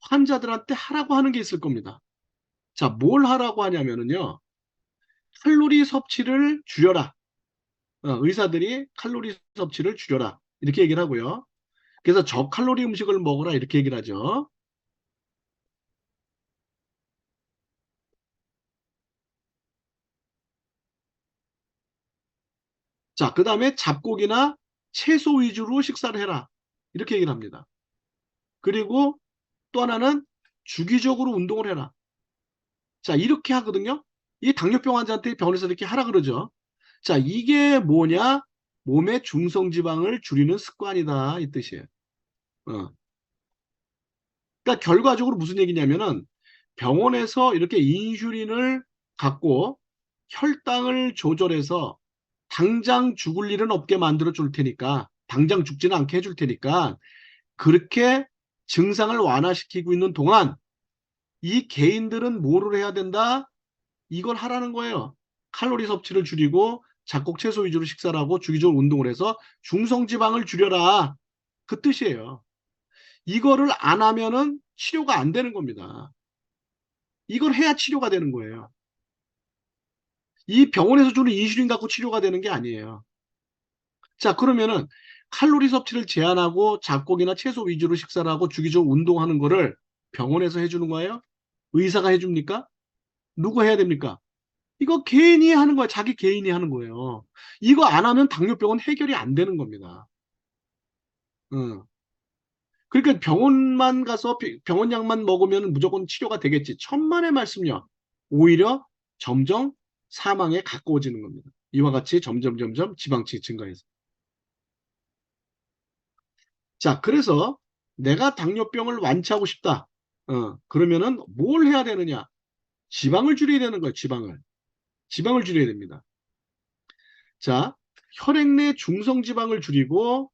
Speaker 1: 환자들한테 하라고 하는 게 있을 겁니다. 자, 뭘 하라고 하냐면은요. 칼로리 섭취를 줄여라. 의사들이 칼로리 섭취를 줄여라. 이렇게 얘기를 하고요. 그래서 저칼로리 음식을 먹어라. 이렇게 얘기를 하죠. 자, 그 다음에 잡곡이나 채소 위주로 식사를 해라. 이렇게 얘기를 합니다. 그리고 또 하나는 주기적으로 운동을 해라. 자, 이렇게 하거든요. 이 당뇨병 환자한테 병원에서 이렇게 하라 그러죠. 자, 이게 뭐냐? 몸의 중성지방을 줄이는 습관이다. 이 뜻이에요. 어. 그러니까 결과적으로 무슨 얘기냐면은 병원에서 이렇게 인슐린을 갖고 혈당을 조절해서 당장 죽을 일은 없게 만들어 줄 테니까, 당장 죽지는 않게 해줄 테니까, 그렇게 증상을 완화시키고 있는 동안 이 개인들은 뭐를 해야 된다? 이걸 하라는 거예요. 칼로리 섭취를 줄이고 작곡 채소 위주로 식사를 하고 주기적으로 운동을 해서 중성지방을 줄여라. 그 뜻이에요. 이거를 안 하면은 치료가 안 되는 겁니다. 이걸 해야 치료가 되는 거예요. 이 병원에서 주는 인슐린 갖고 치료가 되는 게 아니에요. 자, 그러면은 칼로리 섭취를 제한하고 잡곡이나 채소 위주로 식사를 하고 주기적으로 운동하는 거를 병원에서 해주는 거예요? 의사가 해줍니까? 누가 해야 됩니까? 이거 개인이 하는 거예요. 자기 개인이 하는 거예요. 이거 안 하면 당뇨병은 해결이 안 되는 겁니다. 응. 그러니까 병원만 가서 병원 약만 먹으면 무조건 치료가 되겠지. 천만의 말씀요. 오히려 점점 사망에 가까워지는 겁니다. 이와 같이 점점 지방층이 증가해서. 자, 그래서 내가 당뇨병을 완치하고 싶다. 그러면은 뭘 해야 되느냐? 지방을 줄여야 되는 거예요. 지방을. 지방을 줄여야 됩니다. 자, 혈액 내 중성지방을 줄이고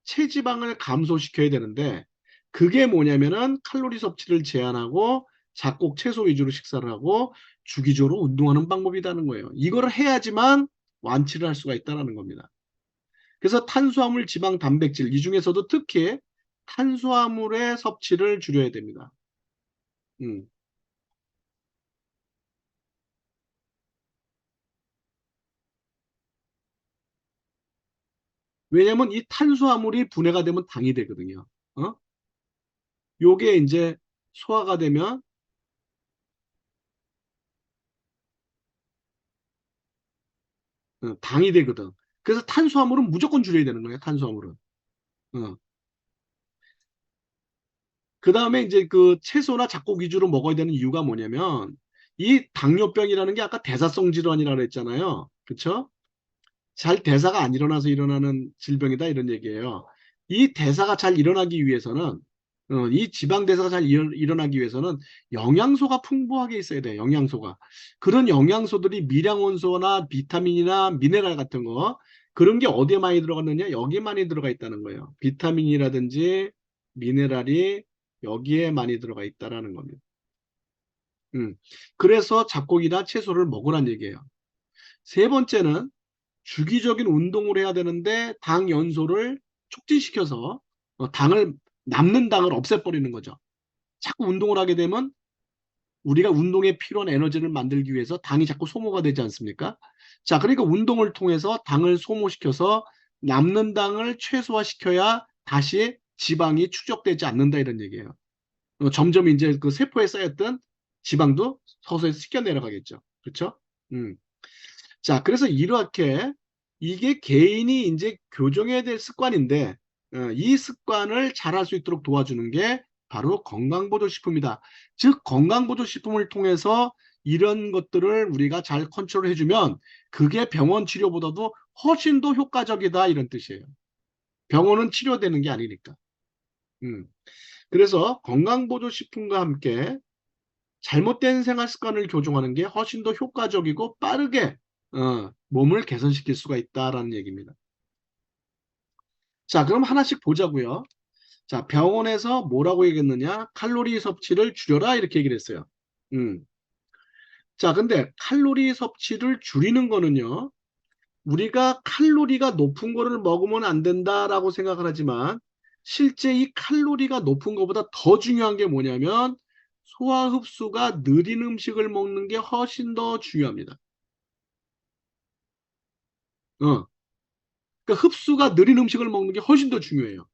Speaker 1: 체지방을 감소시켜야 되는데 그게 뭐냐면은 칼로리 섭취를 제한하고 작곡 채소 위주로 식사를 하고 주기적으로 운동하는 방법이라는 거예요. 이거를 해야지만 완치를 할 수가 있다는 겁니다. 그래서 탄수화물, 지방, 단백질 이 중에서도 특히 탄수화물의 섭취를 줄여야 됩니다. 음. 왜냐면 이 탄수화물이 분해가 되면 당이 되거든요. 요게 이제 소화가 되면 당이 되거든. 그래서 탄수화물은 무조건 줄여야 되는 거예요. 탄수화물은. 어. 그 다음에 이제 그 채소나 잡곡 위주로 먹어야 되는 이유가 뭐냐면 이 당뇨병이라는 게 아까 대사성 질환이라고 그랬잖아요. 그쵸? 잘 대사가 안 일어나서 일어나는 질병이다 이런 얘기예요. 이 대사가 잘 일어나기 위해서는 이 지방 대사가 잘 일어나기 위해서는 영양소가 풍부하게 있어야 돼요. 영양소가. 그런 영양소들이 미량원소나 비타민이나 미네랄 같은 거 그런 게 어디에 많이 들어갔느냐? 여기에 많이 들어가 있다는 거예요. 비타민이라든지 미네랄이 여기에 많이 들어가 있다라는 겁니다. 음. 그래서 잡곡이나 채소를 먹으란 얘기예요. 세 번째는 주기적인 운동을 해야 되는데 당 연소를 촉진시켜서 당을 남는 당을 없애버리는 거죠. 자꾸 운동을 하게 되면 우리가 운동에 필요한 에너지를 만들기 위해서 당이 자꾸 소모가 되지 않습니까? 자, 그러니까 운동을 통해서 당을 소모시켜서 남는 당을 최소화시켜야 다시 지방이 축적되지 않는다 이런 얘기예요. 점점 이제 그 세포에 쌓였던 지방도 서서히 씻겨 내려가겠죠. 그렇죠? 자, 그래서 이렇게 이게 개인이 이제 교정해야 될 습관인데 이 습관을 잘할 수 있도록 도와주는 게 바로 건강보조식품이다. 즉 건강보조식품을 통해서 이런 것들을 우리가 잘 컨트롤해주면 그게 병원 치료보다도 훨씬 더 효과적이다 이런 뜻이에요. 병원은 치료되는 게 아니니까. 음. 그래서 건강보조식품과 함께 잘못된 생활 습관을 교정하는 게 훨씬 더 효과적이고 빠르게 몸을 개선시킬 수가 있다라는 얘기입니다. 자, 그럼 하나씩 보자고요. 자, 병원에서 뭐라고 얘기했느냐? 칼로리 섭취를 줄여라 이렇게 얘기를 했어요. 자, 근데 칼로리 섭취를 줄이는 거는요. 우리가 칼로리가 높은 거를 먹으면 안 된다라고 생각을 하지만 실제 이 칼로리가 높은 것보다 더 중요한 게 뭐냐면 소화 흡수가 느린 음식을 먹는 게 훨씬 더 중요합니다. 그러니까 흡수가 느린 음식을 먹는 게 훨씬 더 중요해요.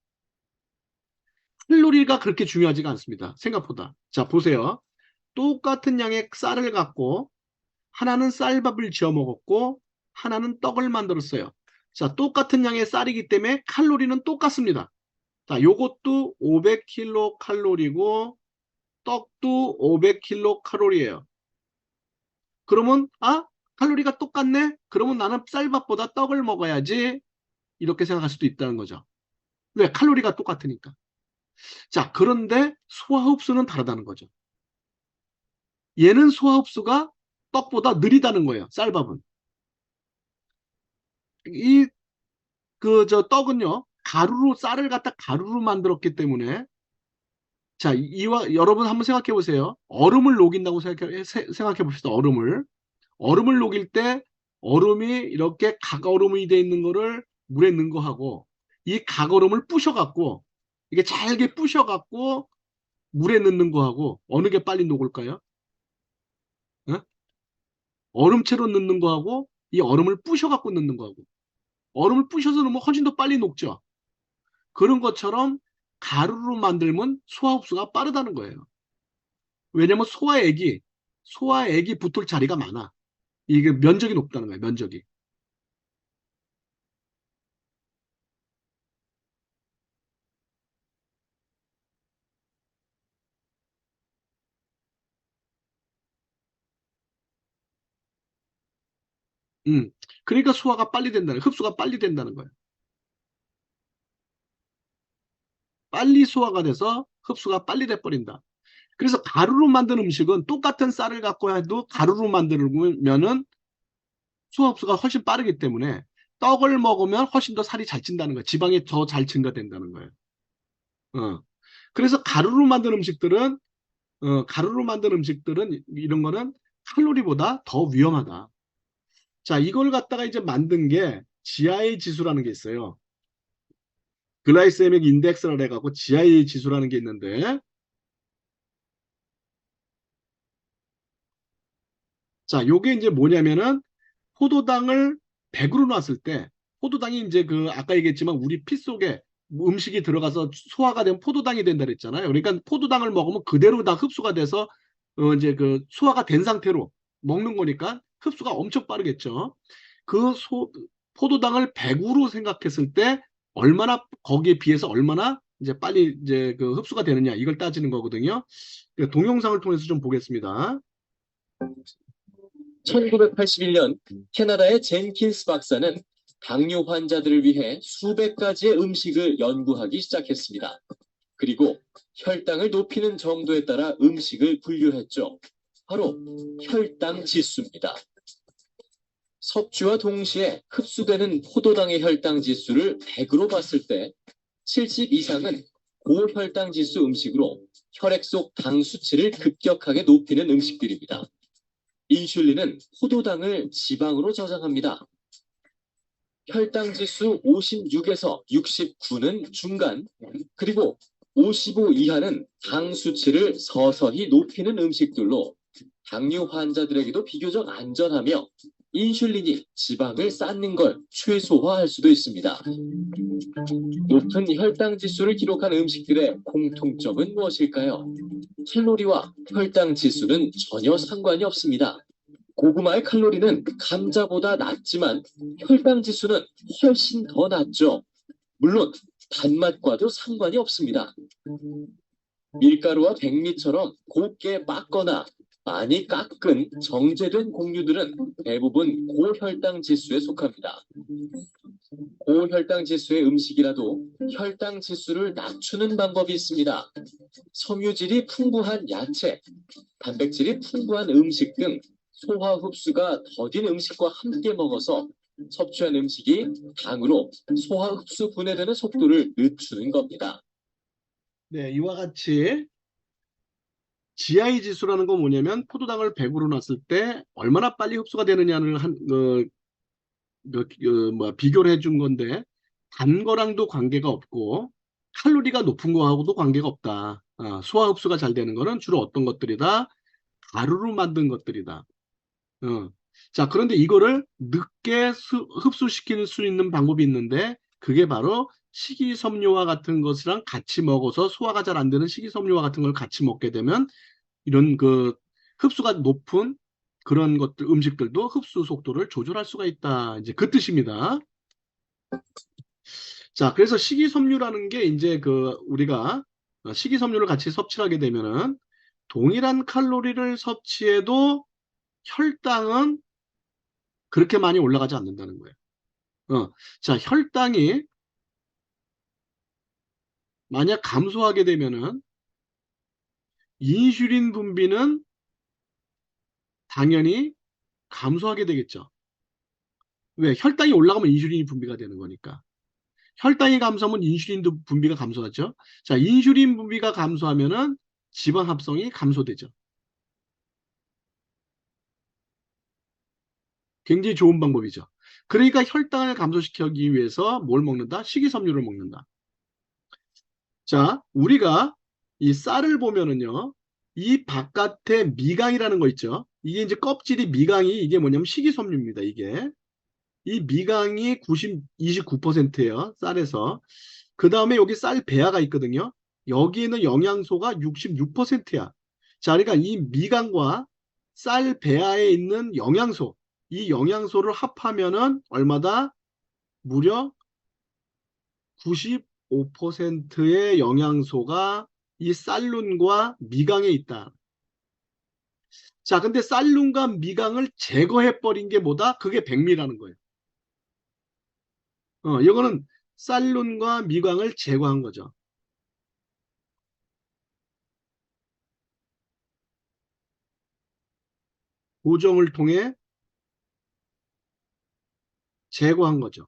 Speaker 1: 칼로리가 그렇게 중요하지가 않습니다. 생각보다. 자, 보세요. 똑같은 양의 쌀을 갖고 하나는 쌀밥을 지어 먹었고 하나는 떡을 만들었어요. 자, 똑같은 양의 쌀이기 때문에 칼로리는 똑같습니다. 자, 요것도 500kcal 떡도 500kcal예요. 그러면 칼로리가 똑같네? 그러면 나는 쌀밥보다 떡을 먹어야지 이렇게 생각할 수도 있다는 거죠. 왜? 칼로리가 똑같으니까. 자, 그런데 소화 흡수는 다르다는 거죠. 얘는 소화 흡수가 떡보다 느리다는 거예요. 쌀밥은. 떡은요, 가루로, 쌀을 갖다 가루로 만들었기 때문에, 자, 여러분 한번 생각해 보세요. 얼음을 녹인다고 생각해 봅시다. 얼음을 녹일 때, 얼음이 이렇게 각얼음이 돼 있는 거를 물에 넣은 거하고, 이 각얼음을 부셔갖고, 이게 잘게 부셔갖고, 물에 넣는 거하고, 어느 게 빨리 녹을까요? 어? 얼음채로 넣는 거하고, 이 얼음을 부셔갖고 넣는 거하고, 얼음을 부셔서 넣으면 훨씬 더 빨리 녹죠. 그런 것처럼 가루로 만들면 소화 흡수가 빠르다는 거예요. 왜냐면 소화액이 붙을 자리가 많아. 이게 면적이 높다는 거예요. 면적이. 그러니까 흡수가 빨리 된다는 거예요. 빨리 소화가 돼서 흡수가 빨리 돼버린다. 그래서 가루로 만든 음식은 똑같은 쌀을 갖고 해도 가루로 만들면은 소화 흡수가 훨씬 빠르기 때문에 떡을 먹으면 훨씬 더 살이 잘 찐다는 거예요. 지방이 더 잘 증가된다는 거예요. 어. 그래서 가루로 만든 음식들은 이런 거는 칼로리보다 더 위험하다. 자, 이걸 갖다가 이제 만든 게 GI 지수라는 게 있어요. 글라이세믹 인덱스를 해갖고 GI 지수라는 게 있는데, 자, 요게 이제 뭐냐면은 포도당을 100으로 놨을 때, 포도당이 이제 아까 얘기했지만 우리 피 속에 음식이 들어가서 소화가 되면 포도당이 된다 그랬잖아요. 그러니까 포도당을 먹으면 그대로 다 흡수가 돼서 이제 소화가 된 상태로 먹는 거니까 흡수가 엄청 빠르겠죠. 그 포도당을 100으로 생각했을 때 거기에 비해서 얼마나 이제 빨리 이제 흡수가 되느냐 이걸 따지는 거거든요. 동영상을 통해서 좀 보겠습니다.
Speaker 3: 1981년 캐나다의 젠킨스 박사는 당뇨 환자들을 위해 수백 가지의 음식을 연구하기 시작했습니다. 그리고 혈당을 높이는 정도에 따라 음식을 분류했죠. 바로 혈당 지수입니다. 섭취와 동시에 흡수되는 포도당의 혈당 지수를 100으로 봤을 때 70 이상은 고혈당 지수 음식으로 혈액 속 당 수치를 급격하게 높이는 음식들입니다. 인슐린은 포도당을 지방으로 저장합니다. 혈당 지수 56에서 69는 중간, 그리고 55 이하는 당 수치를 서서히 높이는 음식들로 당뇨 환자들에게도 비교적 안전하며 인슐린이 지방을 쌓는 걸 최소화할 수도 있습니다. 높은 혈당 지수를 기록한 음식들의 공통점은 무엇일까요? 칼로리와 혈당 지수는 전혀 상관이 없습니다. 고구마의 칼로리는 감자보다 낮지만 혈당 지수는 훨씬 더 낮죠. 물론 단맛과도 상관이 없습니다. 밀가루와 백미처럼 곱게 빻거나 많이 깎은 정제된 곡류들은 대부분 고혈당 지수에 속합니다. 고혈당 지수의 음식이라도 혈당 지수를 낮추는 방법이 있습니다. 섬유질이 풍부한 야채, 단백질이 풍부한 음식 등 소화 흡수가 더딘 음식과 함께 먹어서 섭취한 음식이 당으로 소화 흡수 분해되는 속도를 늦추는 겁니다.
Speaker 1: 네, 이와 같이 GI 지수라는 건 뭐냐면 포도당을 100으로 놨을 때 얼마나 빨리 흡수가 되느냐를 비교를 해준 건데 단 거랑도 관계가 없고 칼로리가 높은 거하고도 관계가 없다. 소화 흡수가 잘 되는 거는 주로 어떤 것들이다? 가루로 만든 것들이다. 자, 그런데 이거를 늦게 흡수시킬 수 있는 방법이 있는데 그게 바로 식이섬유와 같은 것이랑 같이 먹어서 소화가 잘 안 되는 식이섬유와 같은 걸 같이 먹게 되면 이런 그 흡수가 높은 그런 것들 음식들도 흡수 속도를 조절할 수가 있다. 이제 그 뜻입니다. 자, 그래서 식이섬유라는 게 이제 우리가 식이섬유를 같이 섭취하게 되면은 동일한 칼로리를 섭취해도 혈당은 그렇게 많이 올라가지 않는다는 거예요. 자, 혈당이 만약 감소하게 되면은 인슐린 분비는 당연히 감소하게 되겠죠. 왜? 혈당이 올라가면 인슐린이 분비가 되는 거니까. 혈당이 감소하면 인슐린도 분비가 감소하죠. 자, 인슐린 분비가 감소하면은 지방 합성이 감소되죠. 굉장히 좋은 방법이죠. 그러니까 혈당을 감소시키기 위해서 뭘 먹는다? 식이섬유를 먹는다. 자, 우리가 이 쌀을 보면은요, 이 바깥에 미강이라는 거 있죠. 이게 이제 껍질이 미강이 이게 뭐냐면 식이섬유입니다. 이게. 이 미강이 29%예요. 쌀에서. 그 다음에 여기 쌀 배아가 있거든요. 여기에는 영양소가 66%야. 자, 그러니까 이 미강과 쌀 배아에 있는 영양소, 이 영양소를 합하면은 얼마다? 무려 95%의 영양소가 이 쌀룬과 미강에 있다. 자, 근데 쌀룬과 미강을 제거해버린 게 뭐다? 그게 백미라는 거예요. 이거는 쌀룬과 미강을 제거한 거죠. 보정을 통해 제거한 거죠.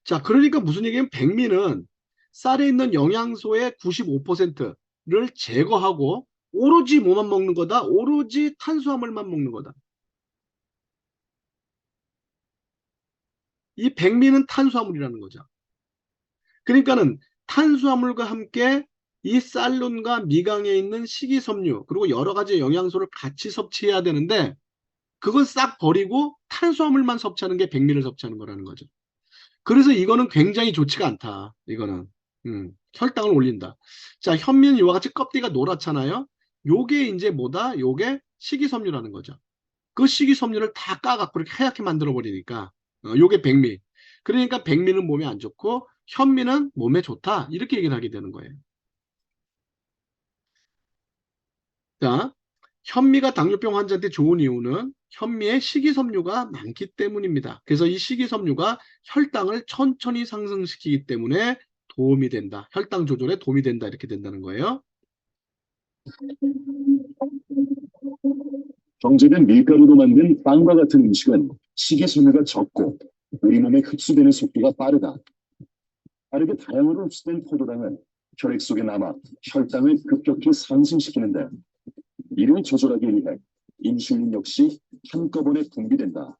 Speaker 1: 자, 그러니까 무슨 얘기냐면 백미는 쌀에 있는 영양소의 95%를 제거하고 오로지 뭐만 먹는 거다? 오로지 탄수화물만 먹는 거다. 이 백미는 탄수화물이라는 거죠. 그러니까는 탄수화물과 함께 이 쌀룬과 미강에 있는 식이섬유 그리고 여러 가지 영양소를 같이 섭취해야 되는데 그건 싹 버리고 탄수화물만 섭취하는 게 백미를 섭취하는 거라는 거죠. 그래서 이거는 굉장히 좋지가 않다. 이거는 혈당을 올린다. 자, 현미는 이와 같이 껍데기가 노랗잖아요. 요게 이제 뭐다? 요게 식이섬유라는 거죠. 그 식이섬유를 다 까갖고 이렇게 하얗게 만들어 버리니까 요게 백미. 그러니까 백미는 몸에 안 좋고 현미는 몸에 좋다. 이렇게 얘기를 하게 되는 거예요. 자, 현미가 당뇨병 환자한테 좋은 이유는 현미에 식이섬유가 많기 때문입니다. 그래서 이 식이섬유가 혈당을 천천히 상승시키기 때문에 도움이 된다. 혈당 조절에 도움이 된다. 이렇게 된다는 거예요.
Speaker 2: 정제된 밀가루로 만든 빵과 같은 음식은 식이섬유가 적고 우리 몸에 흡수되는 속도가 빠르다. 빠르게 다량으로 흡수된 포도당은 혈액 속에 남아 혈당을 급격히 상승시키는데 이를 조절하기 위해 인슐린 역시 한꺼번에 분비된다.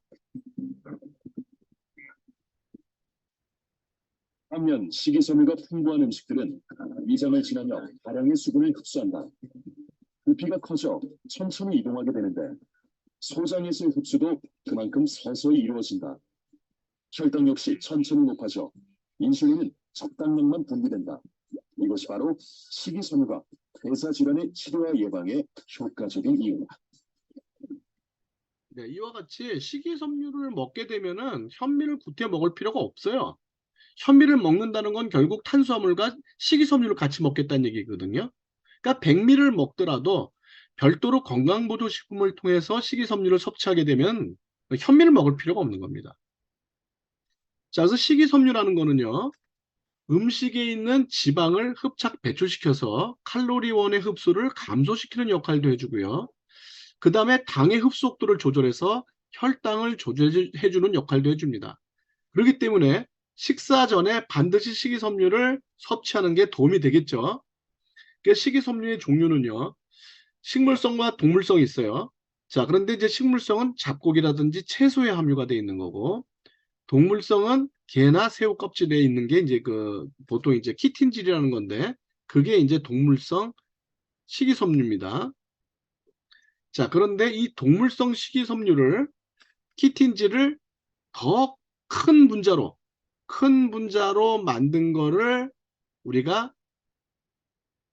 Speaker 2: 반면 식이섬유가 풍부한 음식들은 위장을 지나며 다량의 수분을 흡수한다. 부피가 커져 천천히 이동하게 되는데
Speaker 4: 소장에서의 흡수도 그만큼 서서히 이루어진다. 혈당 역시 천천히 높아져 인슐린은 적당량만 분비된다. 이것이 바로 식이섬유가 대사질환의 치료와 예방에 효과적인 이유다.
Speaker 1: 네, 이와 같이 식이섬유를 먹게 되면은 현미를 구태 먹을 필요가 없어요. 현미를 먹는다는 건 결국 탄수화물과 식이섬유를 같이 먹겠다는 얘기거든요. 그러니까 백미를 먹더라도 별도로 건강보조식품을 통해서 식이섬유를 섭취하게 되면 현미를 먹을 필요가 없는 겁니다. 자, 그래서 식이섬유라는 거는요, 음식에 있는 지방을 흡착 배출시켜서 칼로리원의 흡수를 감소시키는 역할도 해주고요. 그 다음에 당의 흡수속도를 조절해서 혈당을 조절해주는 역할도 해줍니다. 그렇기 때문에 식사 전에 반드시 식이섬유를 섭취하는 게 도움이 되겠죠. 그 식이섬유의 종류는요, 식물성과 동물성이 있어요. 자, 그런데 이제 식물성은 잡곡이라든지 채소에 함유가 되어 있는 거고, 동물성은 게나 새우 껍질에 있는 게 이제 보통 이제 키틴질이라는 건데, 그게 이제 동물성 식이섬유입니다. 자, 그런데 이 동물성 식이섬유를 키틴질을 더 큰 분자로 만든 거를 우리가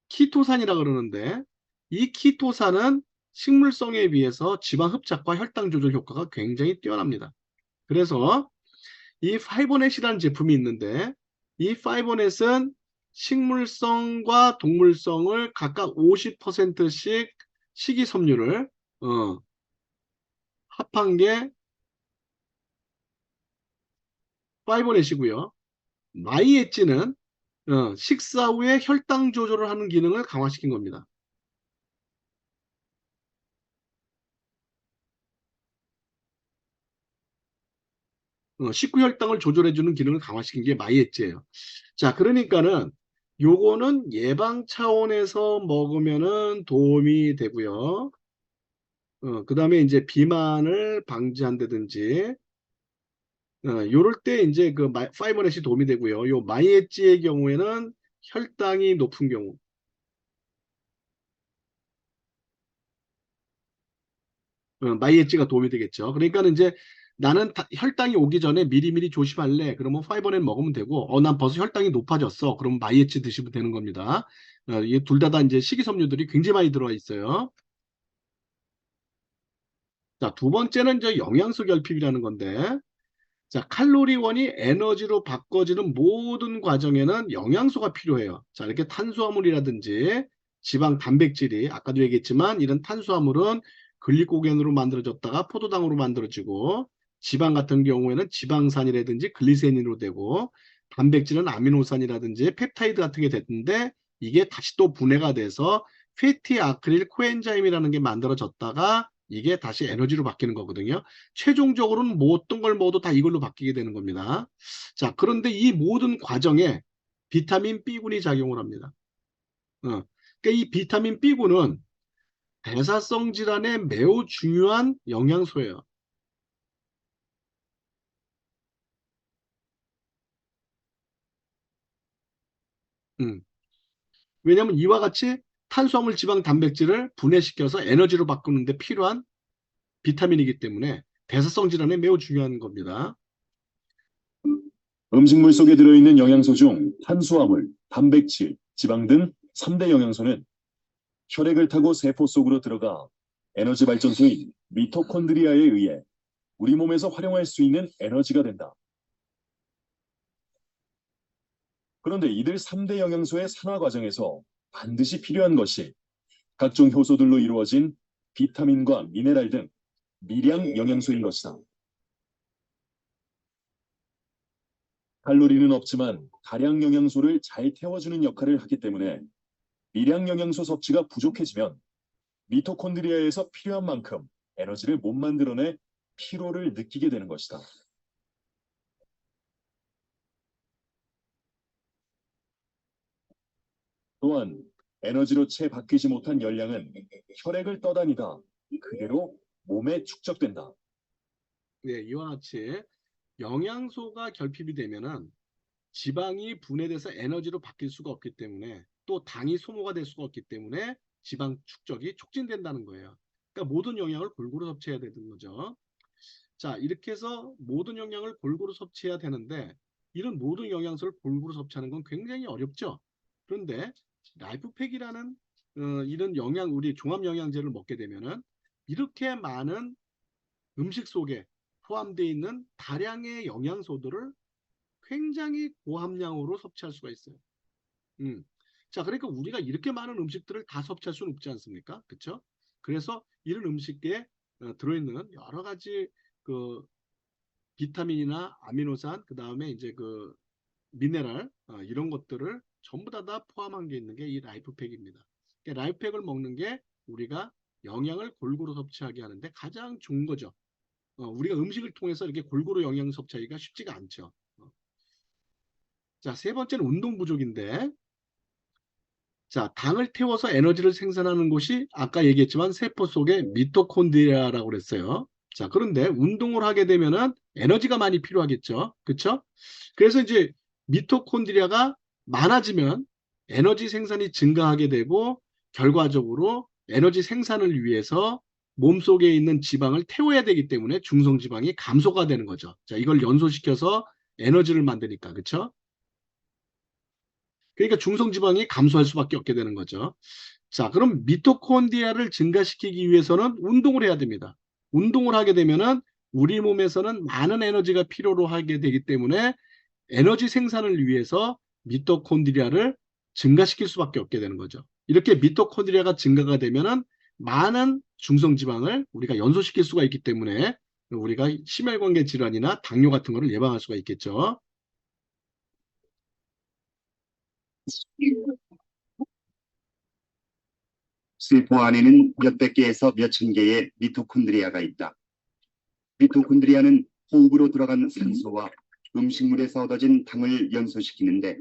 Speaker 1: 키토산이라 그러는데, 이 키토산은 식물성에 비해서 지방 흡착과 혈당 조절 효과가 굉장히 뛰어납니다. 그래서 이 파이버넷이라는 제품이 있는데, 이 파이버넷은 식물성과 동물성을 각각 50%씩 식이섬유를 합한 게 파이버넷이고요. 마이엣지는 식사 후에 혈당 조절을 하는 기능을 강화시킨 겁니다. 식후 혈당을 조절해주는 기능을 강화시킨 게 마이엣지예요. 자, 그러니까는 요거는 예방 차원에서 먹으면은 도움이 되고요. 그 다음에 이제 비만을 방지한다든지, 요럴 때 이제 파이버넷이 도움이 되고요. 요 마이엣지의 경우에는 혈당이 높은 경우, 마이엣지가 도움이 되겠죠. 그러니까는 이제 나는 혈당이 오기 전에 미리미리 조심할래. 그러면 파이버넷 먹으면 되고, 난 벌써 혈당이 높아졌어. 그러면 마이엣지 드시면 되는 겁니다. 이게 둘 다 이제 식이섬유들이 굉장히 많이 들어와 있어요. 자, 두 번째는 이제 영양소 결핍이라는 건데, 자, 칼로리원이 에너지로 바꿔지는 모든 과정에는 영양소가 필요해요. 자, 이렇게 탄수화물이라든지 지방, 단백질이 아까도 얘기했지만 이런 탄수화물은 글리코겐으로 만들어졌다가 포도당으로 만들어지고, 지방 같은 경우에는 지방산이라든지 글리세린으로 되고, 단백질은 아미노산이라든지 펩타이드 같은 게 됐는데, 이게 다시 또 분해가 돼서 패티 아크릴 코엔자임이라는 게 만들어졌다가 이게 다시 에너지로 바뀌는 거거든요. 최종적으로는 뭐 어떤 걸 먹어도 다 이걸로 바뀌게 되는 겁니다. 자, 그런데 이 모든 과정에 비타민 B군이 작용을 합니다. 그러니까 이 비타민 B군은 대사성 질환에 매우 중요한 영양소예요. 음. 왜냐하면 이와 같이 탄수화물, 지방, 단백질을 분해시켜서 에너지로 바꾸는 데 필요한 비타민이기 때문에 대사성 질환에 매우 중요한 겁니다.
Speaker 4: 음식물 속에 들어있는 영양소 중 탄수화물, 단백질, 지방 등 3대 영양소는 혈액을 타고 세포 속으로 들어가 에너지 발전소인 미토콘드리아에 의해 우리 몸에서 활용할 수 있는 에너지가 된다. 그런데 이들 3대 영양소의 산화 과정에서 반드시 필요한 것이 각종 효소들로 이루어진 비타민과 미네랄 등 미량 영양소인 것이다. 칼로리는 없지만 다량 영양소를 잘 태워주는 역할을 하기 때문에 미량 영양소 섭취가 부족해지면 미토콘드리아에서 필요한 만큼 에너지를 못 만들어내 피로를 느끼게 되는 것이다. 또한 에너지로 채 바뀌지 못한 열량은 혈액을 떠다니다 그대로 몸에 축적된다.
Speaker 1: 네, 이와 같이 영양소가 결핍이 되면은 지방이 분해돼서 에너지로 바뀔 수가 없기 때문에 또 당이 소모가 될 수가 없기 때문에 지방 축적이 촉진된다는 거예요. 그러니까 모든 영양을 골고루 섭취해야 되는 거죠. 자, 이렇게 해서 모든 영양을 골고루 섭취해야 되는데 이런 모든 영양소를 골고루 섭취하는 건 굉장히 어렵죠. 그런데 라이프팩이라는 이런 우리 종합 영양제를 먹게 되면은 이렇게 많은 음식 속에 포함되어 있는 다량의 영양소들을 굉장히 고함량으로 섭취할 수가 있어요. 자, 그러니까 우리가 이렇게 많은 음식들을 다 섭취할 수는 없지 않습니까? 그렇죠? 그래서 이런 음식에 들어있는 여러 가지 그 비타민이나 아미노산, 그 다음에 이제 그 미네랄 이런 것들을 전부 다 포함한 게 있는 게 이 라이프팩입니다. 그러니까 라이프팩을 먹는 게 우리가 영양을 골고루 섭취하게 하는데 가장 좋은 거죠. 우리가 음식을 통해서 이렇게 골고루 영양 섭취하기가 쉽지가 않죠. 자, 세 번째는 운동 부족인데, 자, 당을 태워서 에너지를 생산하는 곳이 아까 얘기했지만 세포 속에 미토콘드리아라고 그랬어요. 자, 그런데 운동을 하게 되면은 에너지가 많이 필요하겠죠. 그렇죠? 그래서 이제 미토콘드리아가 많아지면 에너지 생산이 증가하게 되고 결과적으로 에너지 생산을 위해서 몸속에 있는 지방을 태워야 되기 때문에 중성지방이 감소가 되는 거죠. 자, 이걸 연소시켜서 에너지를 만드니까. 그렇죠? 그러니까 중성지방이 감소할 수밖에 없게 되는 거죠. 자, 그럼 미토콘드리아를 증가시키기 위해서는 운동을 해야 됩니다. 운동을 하게 되면은 우리 몸에서는 많은 에너지가 필요로 하게 되기 때문에 에너지 생산을 위해서 미토콘드리아를 증가시킬 수밖에 없게 되는 거죠. 이렇게 미토콘드리아가 증가가 되면은 많은 중성지방을 우리가 연소시킬 수가 있기 때문에 우리가 심혈관계 질환이나 당뇨 같은 거를 예방할 수가 있겠죠.
Speaker 5: 세포 안에는 몇백 개에서 몇천 개의 미토콘드리아가 있다. 미토콘드리아는 호흡으로 들어간 산소와 음식물에서 얻어진 당을 연소시키는데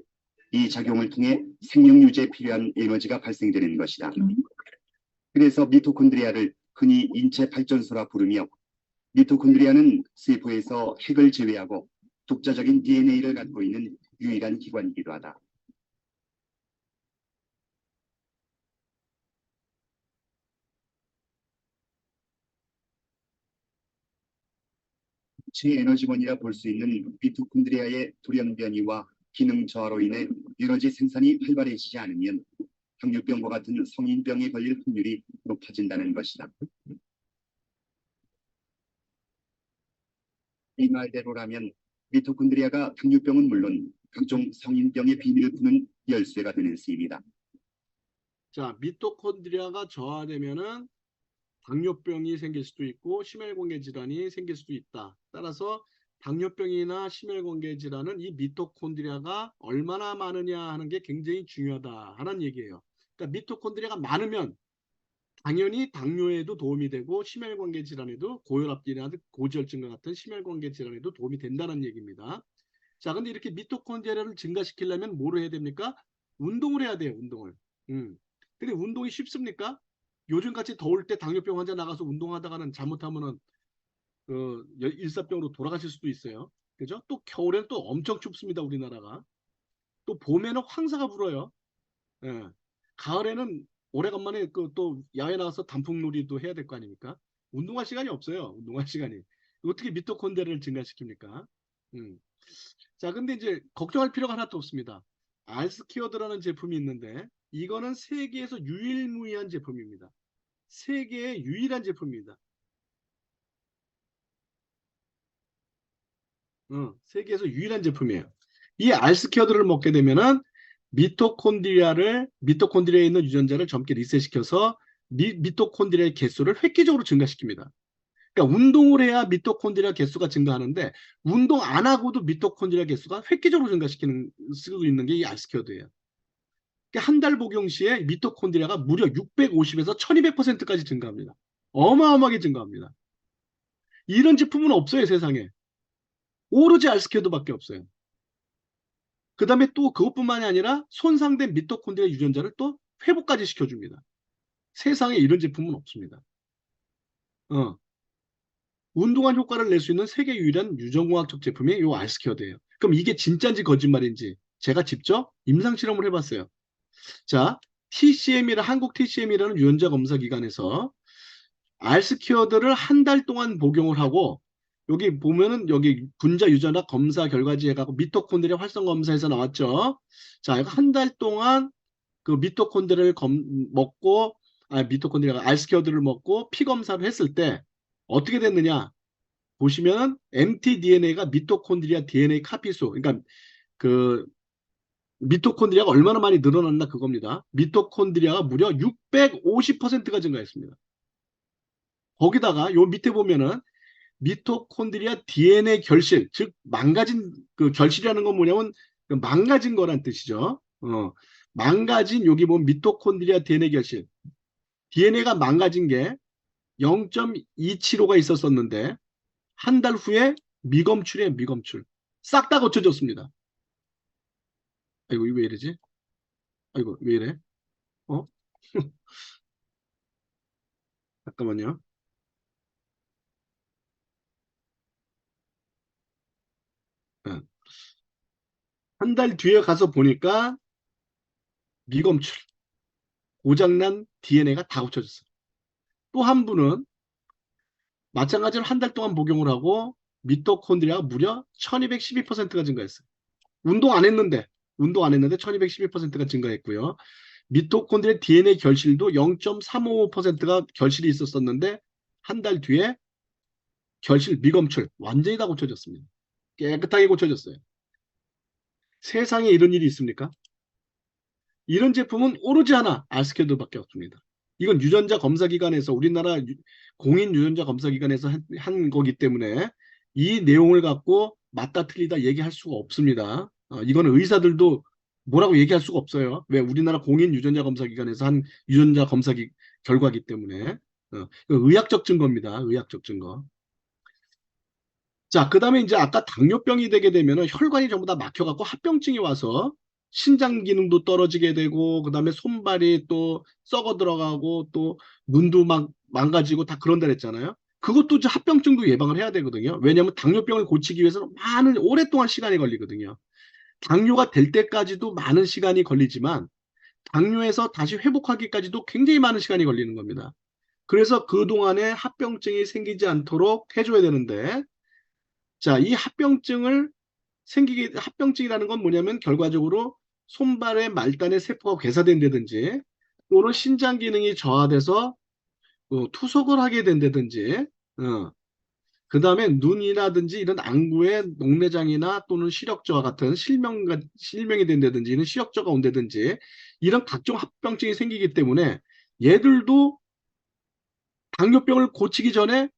Speaker 5: 이 작용을 통해 생명 유지에 필요한 에너지가 발생되는 것이다. 그래서 미토콘드리아를 흔히 인체 발전소라 부르며 미토콘드리아는 세포에서 핵을 제외하고 독자적인 DNA를 갖고 있는 유일한 기관이기도 하다. 최에너지원이라 볼 수 있는 미토콘드리아의 돌연변이와 기능 저하로 인해 에너지 생산이 활발해지지 않으면 당뇨병과 같은 성인병에 걸릴 확률이 높아진다는 것이다. 이 말대로라면 미토콘드리아가 당뇨병은 물론 각종 성인병의 비밀을 푸는 열쇠가 되는 셈이다.
Speaker 1: 자, 미토콘드리아가 저하되면은 당뇨병이 생길 수도 있고 심혈관계 질환이 생길 수도 있다. 따라서 당뇨병이나 심혈관계 질환은 이 미토콘드리아가 얼마나 많으냐 하는 게 굉장히 중요하다 하는 얘기예요. 그러니까 미토콘드리아가 많으면 당연히 당뇨에도 도움이 되고 심혈관계 질환에도 고혈압이나 고지혈증과 같은 심혈관계 질환에도 도움이 된다는 얘기입니다. 자, 근데 이렇게 미토콘드리아를 증가시키려면 뭐를 해야 됩니까? 운동을 해야 돼요, 운동을. 근데 운동이 쉽습니까? 요즘같이 더울 때 당뇨병 환자 나가서 운동하다가는 잘못하면은 일사병으로 돌아가실 수도 있어요. 그죠? 또 겨울에는 또 엄청 춥습니다, 우리나라가. 또 봄에는 황사가 불어요. 예. 가을에는 오래간만에 또 야외 나가서 단풍놀이도 해야 될 거 아닙니까? 운동할 시간이 없어요. 운동할 시간이. 어떻게 미토콘드리아를 증가시킵니까? 자, 근데 이제 걱정할 필요가 하나도 없습니다. 알스키어드라는 제품이 있는데 이거는 세계에서 유일무이한 제품입니다. 세계의 유일한 제품입니다. 세계에서 유일한 제품이에요. 이 알스키어드를 먹게 되면은 미토콘드리아에 있는 유전자를 젊게 리셋시켜서 미토콘드리아의 개수를 획기적으로 증가시킵니다. 그러니까 운동을 해야 미토콘드리아 개수가 증가하는데 운동 안 하고도 미토콘드리아 개수가 획기적으로 증가시키는 쓰고 있는 게 이 알스키어드예요. 그러니까 한 달 복용 시에 미토콘드리아가 무려 650에서 1200%까지 증가합니다. 어마어마하게 증가합니다. 이런 제품은 없어요, 세상에. 오로지 알스키어드밖에 없어요. 그 다음에 또 그것뿐만이 아니라 손상된 미토콘드리아 유전자를 또 회복까지 시켜줍니다. 세상에 이런 제품은 없습니다. 운동한 효과를 낼 수 있는 세계 유일한 유전공학적 제품이 이 알스키어드예요. 그럼 이게 진짜인지 거짓말인지 제가 직접 임상실험을 해봤어요. 자, 한국 TCM이라는 유전자 검사 기관에서 알스퀘어드를 한 달 동안 복용을 하고 여기 보면은 여기 분자 유전학 검사 결과지 해가고 미토콘드리아 활성 검사에서 나왔죠. 자, 이거 한 달 동안 그 미토콘드리아를 먹고 미토콘드리아가 알스퀘어드를 먹고 피 검사를 했을 때 어떻게 됐느냐? 보시면 mtDNA가 미토콘드리아 DNA 카피수, 그러니까 그 미토콘드리아가 얼마나 많이 늘어났나 그겁니다. 미토콘드리아가 무려 650%가 증가했습니다. 거기다가 요 밑에 보면은 미토콘드리아 DNA 결실, 즉 망가진 그 결실이라는 건 뭐냐면 그 망가진 거란 뜻이죠. 망가진 여기 보면 미토콘드리아 DNA 결실, DNA가 망가진 게 0.275가 있었었는데 한 달 후에 미검출이에요, 미검출. 싹 다 고쳐졌습니다. 아이고, 이거 왜 이러지? 아이고, 왜 이래? 어? 잠깐만요. 한 달 뒤에 가서 보니까 미검출, 고장난 DNA가 다 고쳐졌어요. 또 한 분은 마찬가지로 한 달 동안 복용을 하고 미토콘드리아가 무려 1212%가 증가했어요. 운동 안 했는데 1212%가 증가했고요. 미토콘드리아 DNA 결실도 0.355%가 결실이 있었었는데 한 달 뒤에 결실 미검출 완전히 다 고쳐졌습니다. 깨끗하게 고쳐졌어요. 세상에 이런 일이 있습니까? 이런 제품은 오로지 하나 알스퀘어드밖에 없습니다. 이건 유전자 검사기관에서 우리나라 공인 유전자 검사기관에서 한 거기 때문에 이 내용을 갖고 맞다 틀리다 얘기할 수가 없습니다. 이거는 의사들도 뭐라고 얘기할 수가 없어요. 왜? 우리나라 공인 유전자 검사기관에서 한 유전자 검사 결과기 때문에 의학적 증거입니다. 의학적 증거. 자, 그 다음에 이제 아까 당뇨병이 되게 되면 혈관이 전부 다 막혀갖고 합병증이 와서 신장 기능도 떨어지게 되고, 그 다음에 손발이 또 썩어 들어가고, 또 눈도 막 망가지고 다 그런다 그랬잖아요. 그것도 이제 합병증도 예방을 해야 되거든요. 왜냐하면 당뇨병을 고치기 위해서는 오랫동안 시간이 걸리거든요. 당뇨가 될 때까지도 많은 시간이 걸리지만, 당뇨에서 다시 회복하기까지도 굉장히 많은 시간이 걸리는 겁니다. 그래서 그동안에 합병증이 생기지 않도록 해줘야 되는데, 자, 이 합병증이라는 건 뭐냐면 결과적으로 손발의 말단의 세포가 괴사된다든지 또는 신장 기능이 저하돼서 투석을 하게 된다든지 그 다음에 눈이라든지 이런 안구의 녹내장이나 또는 시력 저하 같은 실명이 된다든지 이런 시력 저하가 온다든지 이런 각종 합병증이 생기기 때문에 얘들도 당뇨병을 고치기 전에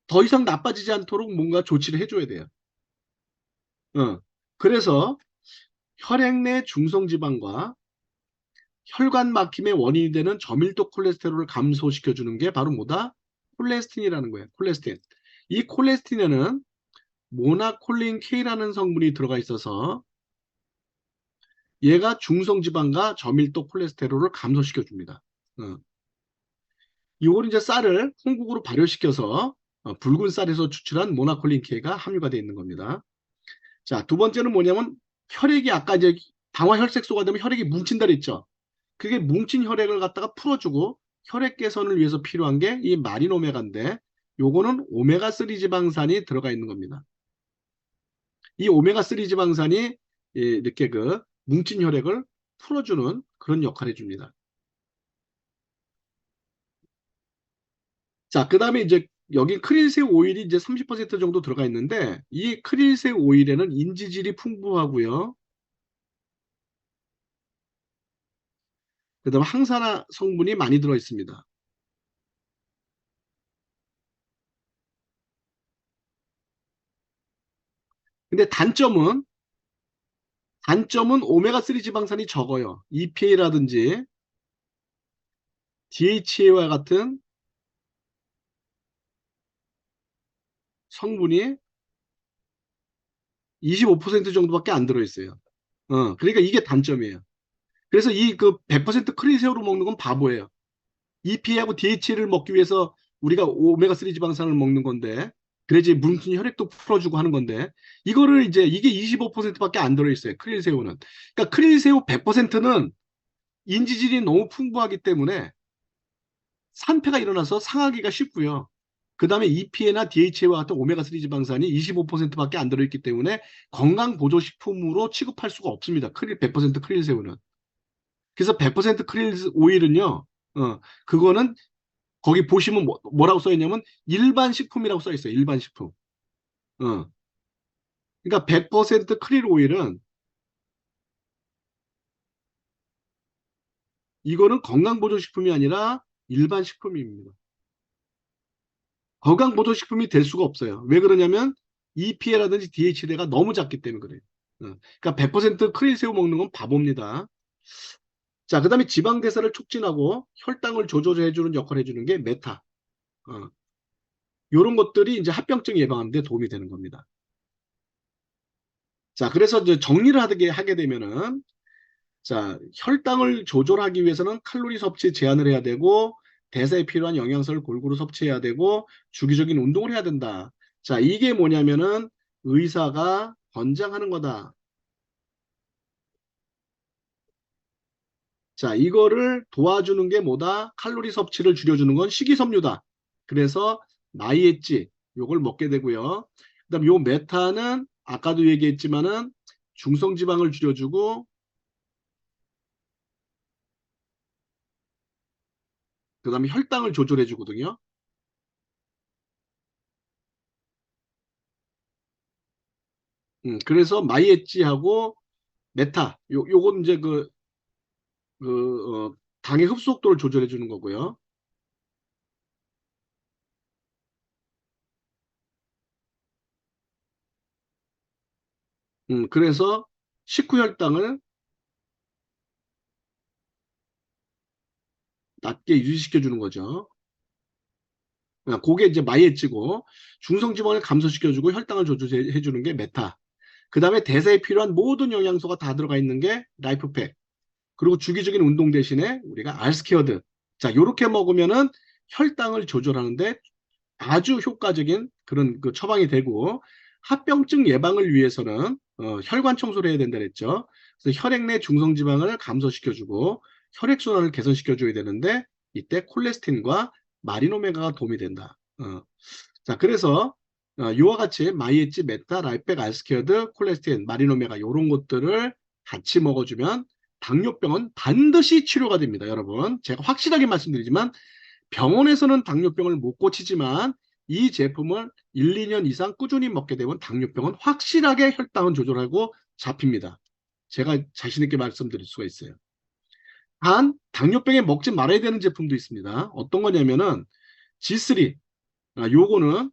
Speaker 1: 더 이상 나빠지지 않도록 뭔가 조치를 해줘야 돼요. 그래서 혈액 내 중성지방과 혈관 막힘의 원인이 되는 저밀도 콜레스테롤을 감소시켜주는 게 바로 뭐다? 콜레스틴이라는 거예요. 콜레스틴. 이 콜레스틴에는 모나콜린 K라는 성분이 들어가 있어서 얘가 중성지방과 저밀도 콜레스테롤을 감소시켜줍니다. 이걸 이제 쌀을 홍국으로 발효시켜서 붉은 쌀에서 추출한 모나콜린 K가 함유가 되어 있는 겁니다. 자, 두 번째는 뭐냐면 혈액이 아까 이제 당화혈색소가 되면 혈액이 뭉친다 그랬죠. 그게 뭉친 혈액을 갖다가 풀어주고 혈액 개선을 위해서 필요한 게 이 마린 오메가인데 요거는 오메가3 지방산이 들어가 있는 겁니다. 이 오메가3 지방산이 이렇게 그 뭉친 혈액을 풀어주는 그런 역할을 해줍니다. 자, 그 다음에 이제 여기 크릴새우 오일이 이제 30% 정도 들어가 있는데 이 크릴새우 오일에는 인지질이 풍부하고요. 그 다음에 항산화 성분이 많이 들어 있습니다. 근데 단점은 오메가3 지방산이 적어요. EPA라든지 DHA와 같은 성분이 25% 정도밖에 안 들어있어요. 그러니까 이게 단점이에요. 그래서 이 그 100% 크릴새우로 먹는 건 바보예요. EPA하고 DHA를 먹기 위해서 우리가 오메가3 지방산을 먹는 건데, 그래야지 뭉친 혈액도 풀어주고 하는 건데, 이거를 이제 이게 25%밖에 안 들어있어요. 크릴새우는. 그러니까 크릴새우 100%는 인지질이 너무 풍부하기 때문에 산패가 일어나서 상하기가 쉽고요. 그 다음에 EPA나 DHA와 같은 오메가3 지방산이 25%밖에 안 들어있기 때문에 건강보조식품으로 취급할 수가 없습니다. 크릴 100% 크릴새우는. 그래서 100% 크릴 오일은요. 그거는 거기 보시면 뭐라고 써있냐면 일반 식품이라고 써있어요. 일반 식품. 그러니까 100% 크릴 오일은 이거는 건강보조식품이 아니라 일반 식품입니다. 건강보조식품이 될 수가 없어요. 왜 그러냐면 EPA라든지 DHA가 너무 작기 때문에 그래요. 그러니까 100% 크릴새우 먹는 건 바보입니다. 자, 그 다음에 지방대사를 촉진하고 혈당을 조절해주는 역할을 해주는 게 메타. 이런 것들이 이제 합병증 예방하는 데 도움이 되는 겁니다. 자, 그래서 이제 정리를 하게 되면은, 자, 혈당을 조절하기 위해서는 칼로리 섭취 제한을 해야 되고, 대사에 필요한 영양소를 골고루 섭취해야 되고, 주기적인 운동을 해야 된다. 자, 이게 뭐냐면은 의사가 권장하는 거다. 자, 이거를 도와주는 게 뭐다? 칼로리 섭취를 줄여주는 건 식이섬유다. 그래서 마이엣지 요걸 먹게 되고요. 그다음 요 메타는 아까도 얘기했지만은 중성지방을 줄여주고 그다음에 혈당을 조절해 주거든요. 그래서 마이엣지하고 메타 요건 이제 당의 흡수속도를 조절해 주는 거고요. 그래서 식후 혈당을 낮게 유지시켜 주는 거죠. 그게 이제 마이엣지고 중성지방을 감소시켜주고 혈당을 조절해 주는 게 메타. 그 다음에 대사에 필요한 모든 영양소가 다 들어가 있는 게 라이프팩. 그리고 주기적인 운동 대신에 우리가 알스케어드. 자, 요렇게 먹으면은 혈당을 조절하는데 아주 효과적인 그런 그 처방이 되고 합병증 예방을 위해서는 혈관 청소를 해야 된다 그랬죠. 그래서 혈액 내 중성지방을 감소시켜주고 혈액순환을 개선시켜줘야 되는데 이때 콜레스틴과 마리노메가가 도움이 된다. 자, 그래서 이와 같이 마이엣지, 메타, 라이펙, 알스케어드, 콜레스틴, 마리노메가 이런 것들을 같이 먹어주면 당뇨병은 반드시 치료가 됩니다. 여러분 제가 확실하게 말씀드리지만 병원에서는 당뇨병을 못 고치지만 이 제품을 1, 2년 이상 꾸준히 먹게 되면 당뇨병은 확실하게 혈당은 조절하고 잡힙니다. 제가 자신 있게 말씀드릴 수가 있어요. 단 당뇨병에 먹지 말아야 되는 제품도 있습니다. 어떤 거냐면은 G3 요거는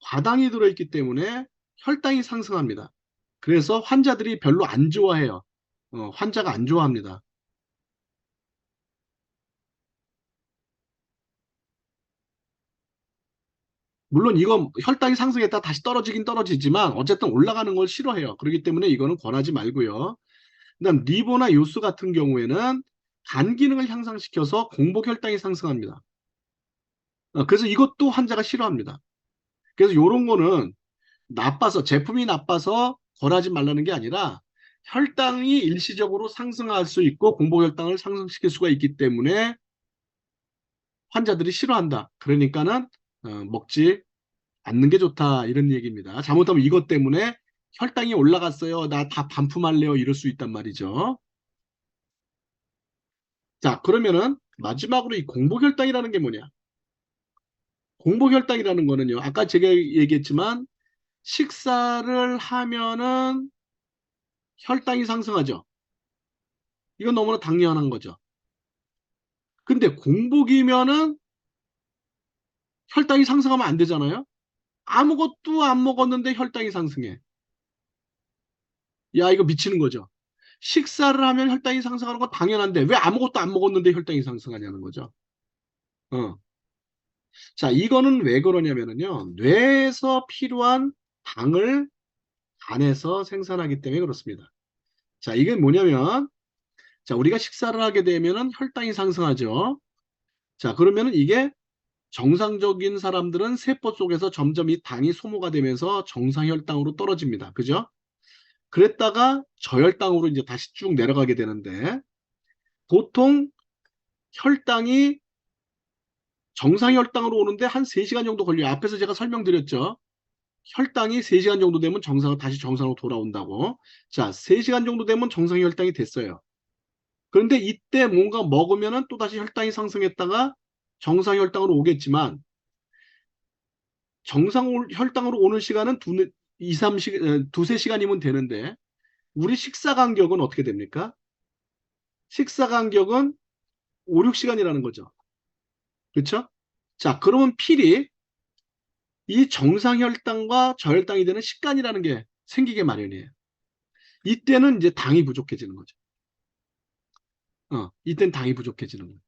Speaker 1: 과당이 들어있기 때문에 혈당이 상승합니다. 그래서 환자들이 별로 안 좋아해요. 환자가 안 좋아합니다. 물론 이거 혈당이 상승했다 다시 떨어지긴 떨어지지만 어쨌든 올라가는 걸 싫어해요. 그렇기 때문에 이거는 권하지 말고요. 그다음 리보나 요스 같은 경우에는 간 기능을 향상시켜서 공복 혈당이 상승합니다. 그래서 이것도 환자가 싫어합니다. 그래서 이런 거는 나빠서 제품이 나빠서 권하지 말라는 게 아니라 혈당이 일시적으로 상승할 수 있고 공복 혈당을 상승시킬 수가 있기 때문에 환자들이 싫어한다. 그러니까는 먹지 않는 게 좋다 이런 얘기입니다. 잘못하면 이것 때문에 혈당이 올라갔어요. 나 다 반품할래요. 이럴 수 있단 말이죠. 자, 그러면은 마지막으로 이 공복혈당이라는 게 뭐냐? 공복혈당이라는 거는요. 아까 제가 얘기했지만 식사를 하면은 혈당이 상승하죠. 이건 너무나 당연한 거죠. 근데 공복이면은 혈당이 상승하면 안 되잖아요. 아무것도 안 먹었는데 혈당이 상승해. 야, 이거 미치는 거죠. 식사를 하면 혈당이 상승하는 건 당연한데 왜 아무것도 안 먹었는데 혈당이 상승하냐는 거죠. 어. 자, 이거는 왜 그러냐면요. 뇌에서 필요한 당을 간에서 생산하기 때문에 그렇습니다. 자, 이게 뭐냐면 자, 우리가 식사를 하게 되면은 혈당이 상승하죠. 자, 그러면은 이게 정상적인 사람들은 세포 속에서 점점 이 당이 소모가 되면서 정상 혈당으로 떨어집니다. 그죠? 그랬다가 저혈당으로 이제 다시 쭉 내려가게 되는데 보통 혈당이 정상 혈당으로 오는데 한 3시간 정도 걸려요. 앞에서 제가 설명드렸죠. 혈당이 3시간 정도 되면 다시 정상으로 돌아온다고. 자, 3시간 정도 되면 정상 혈당이 됐어요. 그런데 이때 뭔가 먹으면은 또다시 혈당이 상승했다가 정상 혈당으로 오겠지만 정상 혈당으로 오는 시간은 2, 3시간, 2, 3시간이면 되는데 우리 식사 간격은 어떻게 됩니까? 식사 간격은 5, 6시간이라는 거죠. 그렇죠? 자, 그러면 필히 이 정상 혈당과 저혈당이 되는 식간이라는 게 생기게 마련이에요. 이때는 이제 당이 부족해지는 거죠. 이때는 당이 부족해지는 거예요.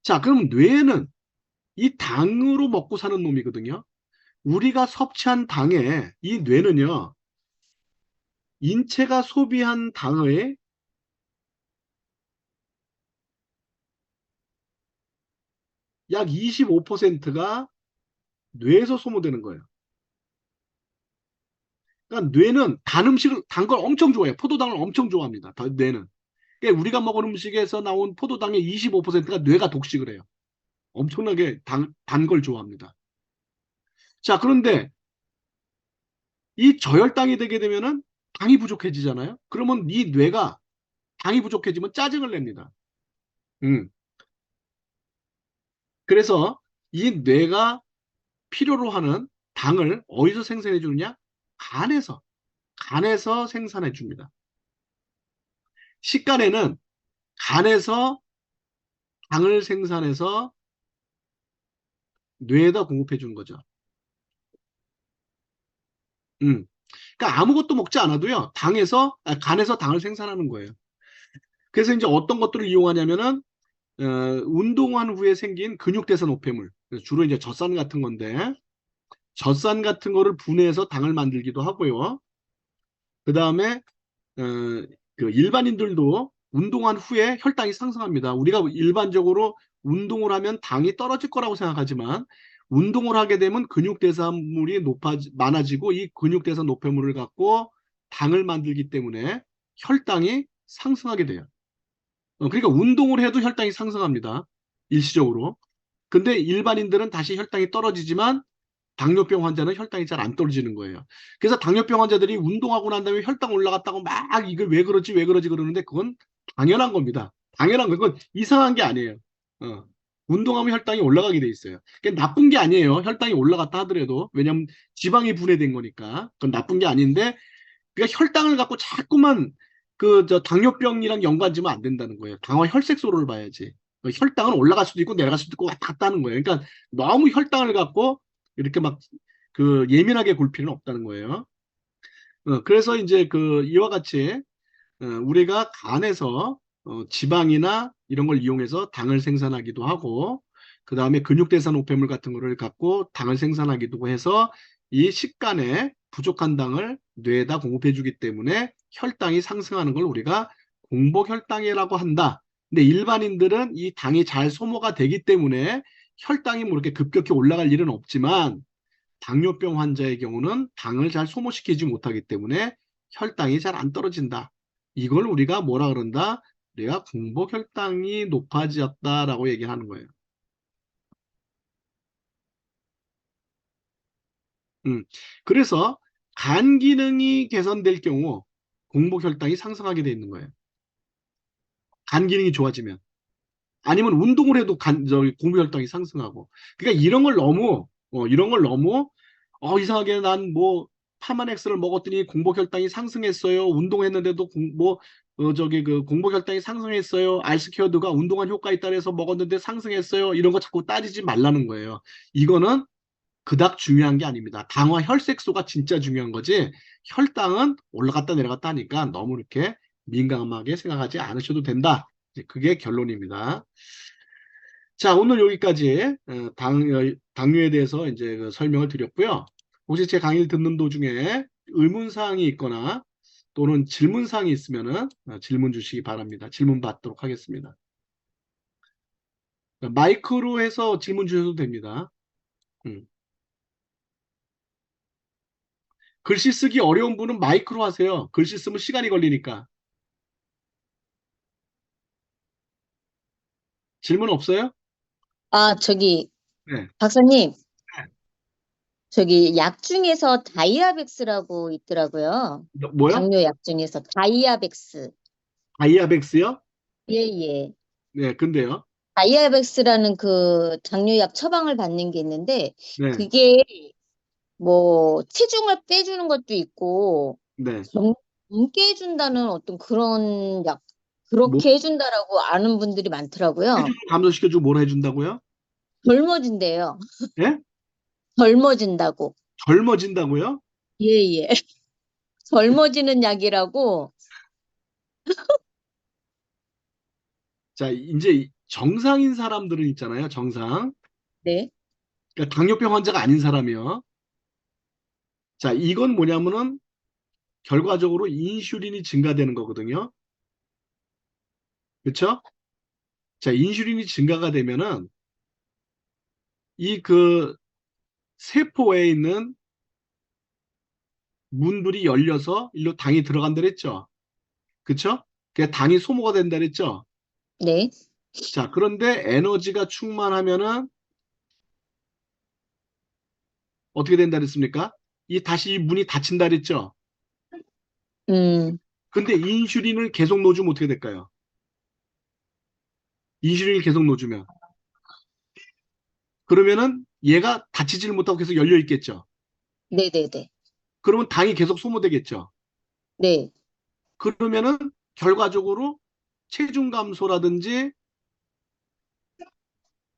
Speaker 1: 자, 그럼 뇌는 이 당으로 먹고 사는 놈이거든요. 우리가 섭취한 당에 이 뇌는요, 인체가 소비한 당의 약 25%가 뇌에서 소모되는 거예요. 그러니까 뇌는 단 걸 엄청 좋아해요. 포도당을 엄청 좋아합니다. 뇌는. 그러니까 우리가 먹은 음식에서 나온 포도당의 25%가 뇌가 독식을 해요. 엄청나게 단 걸 좋아합니다. 자, 그런데 이 저혈당이 되게 되면은 당이 부족해지잖아요. 그러면 이 뇌가 당이 부족해지면 짜증을 냅니다. 그래서 이 뇌가 필요로 하는 당을 어디서 생산해 주느냐? 간에서 생산해 줍니다. 식간에는 간에서 당을 생산해서 뇌에다 공급해 주는 거죠. 그러니까 아무것도 먹지 않아도요, 간에서 당을 생산하는 거예요. 그래서 이제 어떤 것들을 이용하냐면은, 운동한 후에 생긴 근육대사 노폐물, 주로 이제 젖산 같은 건데, 젖산 같은 거를 분해해서 당을 만들기도 하고요. 그 다음에, 그 일반인들도 운동한 후에 혈당이 상승합니다. 우리가 일반적으로 운동을 하면 당이 떨어질 거라고 생각하지만, 운동을 하게 되면 근육대사물이 많아지고 이 근육대사 노폐물을 갖고 당을 만들기 때문에 혈당이 상승하게 돼요. 그러니까 운동을 해도 혈당이 상승합니다. 일시적으로. 근데 일반인들은 다시 혈당이 떨어지지만 당뇨병 환자는 혈당이 잘 안 떨어지는 거예요. 그래서 당뇨병 환자들이 운동하고 난 다음에 혈당 올라갔다고 막 이걸 왜 그러지 그러는데 그건 당연한 겁니다. 당연한 거. 그건 이상한 게 아니에요. 운동하면 혈당이 올라가게 돼 있어요. 그게 나쁜 게 아니에요. 혈당이 올라갔다 하더라도. 왜냐하면 지방이 분해된 거니까. 그건 나쁜 게 아닌데 그러니까 혈당을 갖고 자꾸만 당뇨병이랑 연관지면 안 된다는 거예요. 당화 혈색소를 봐야지. 혈당은 올라갈 수도 있고 내려갈 수도 있고 왔다 갔다 하는 거예요. 그러니까 너무 혈당을 갖고 이렇게 막 예민하게 굴 필요는 없다는 거예요. 그래서 이제 이와 같이 우리가 간에서 지방이나 이런 걸 이용해서 당을 생산하기도 하고 그 다음에 근육대사 노폐물 같은 거를 갖고 당을 생산하기도 해서 이 식간에 부족한 당을 뇌에다 공급해 주기 때문에 혈당이 상승하는 걸 우리가 공복혈당이라고 한다. 근데 일반인들은 이 당이 잘 소모가 되기 때문에 혈당이 뭐 이렇게 급격히 올라갈 일은 없지만 당뇨병 환자의 경우는 당을 잘 소모시키지 못하기 때문에 혈당이 잘 안 떨어진다. 이걸 우리가 뭐라 그런다? 우리가 공복혈당이 높아졌다라고 얘기하는 거예요. 그래서 간 기능이 개선될 경우 공복혈당이 상승하게 돼 있는 거예요. 간 기능이 좋아지면. 아니면 운동을 해도 공복혈당이 상승하고. 그러니까 이런 걸 너무 이상하게 난 뭐 파마넥스를 먹었더니 공복혈당이 상승했어요. 운동했는데도 공복혈당이 상승했어요. 알스퀘어드가 운동한 효과 있다 해서 먹었는데 상승했어요. 이런 거 자꾸 따지지 말라는 거예요. 이거는 그닥 중요한 게 아닙니다. 당화 혈색소가 진짜 중요한 거지 혈당은 올라갔다 내려갔다 하니까 너무 이렇게 민감하게 생각하지 않으셔도 된다. 그게 결론입니다. 자, 오늘 여기까지 당뇨에 대해서 이제 설명을 드렸고요. 혹시 제 강의를 듣는 도중에 의문사항이 있거나 또는 질문사항이 있으면 질문 주시기 바랍니다. 질문 받도록 하겠습니다. 마이크로 해서 질문 주셔도 됩니다. 글씨 쓰기 어려운 분은 마이크로 하세요. 글씨 쓰면 시간이 걸리니까. 질문 없어요?
Speaker 6: 아, 저기,
Speaker 1: 네.
Speaker 6: 박사님, 저기 약 중에서 다이아백스라고 있더라고요.
Speaker 1: 뭐요?
Speaker 6: 당뇨 약 중에서 다이아백스.
Speaker 1: 다이아백스요?
Speaker 6: 예, 예.
Speaker 1: 네, 근데요.
Speaker 6: 다이아백스라는 그 당뇨약 처방을 받는 게 있는데,
Speaker 1: 네,
Speaker 6: 그게 뭐 체중을 빼주는 것도 있고,
Speaker 1: 네.
Speaker 6: 젊게 해준다는 어떤 그런 약,
Speaker 1: 뭐,
Speaker 6: 그렇게 해준다라고 아는 분들이 많더라고요.
Speaker 1: 체중을 감소시켜주고 뭘 해준다고요?
Speaker 6: 젊어진대요.
Speaker 1: 예?
Speaker 6: 젊어진다고.
Speaker 1: 젊어진다고요?
Speaker 6: 예, 예. 젊어지는 약이라고.
Speaker 1: 자, 이제 정상인 사람들은 있잖아요. 정상.
Speaker 6: 네.
Speaker 1: 그러니까 당뇨병 환자가 아닌 사람이요. 자, 이건 뭐냐면은 결과적으로 인슐린이 증가되는 거거든요. 그렇죠? 자, 인슐린이 증가가 되면은 이 그 세포에 있는 문들이 열려서 일로 당이 들어간다 그랬죠. 그렇죠? 그 당이 소모가 된다 그랬죠.
Speaker 6: 네.
Speaker 1: 자, 그런데 에너지가 충만하면은 어떻게 된다 그랬습니까? 다시 이 문이 닫힌다 그랬죠.
Speaker 6: 음,
Speaker 1: 근데 인슐린을 계속 넣어주면 어떻게 될까요? 인슐린을 계속 넣어주면 그러면은 얘가 닫히지를 못하고 계속 열려 있겠죠.
Speaker 6: 네네네.
Speaker 1: 그러면 당이 계속 소모되겠죠.
Speaker 6: 네.
Speaker 1: 그러면은 결과적으로 체중 감소라든지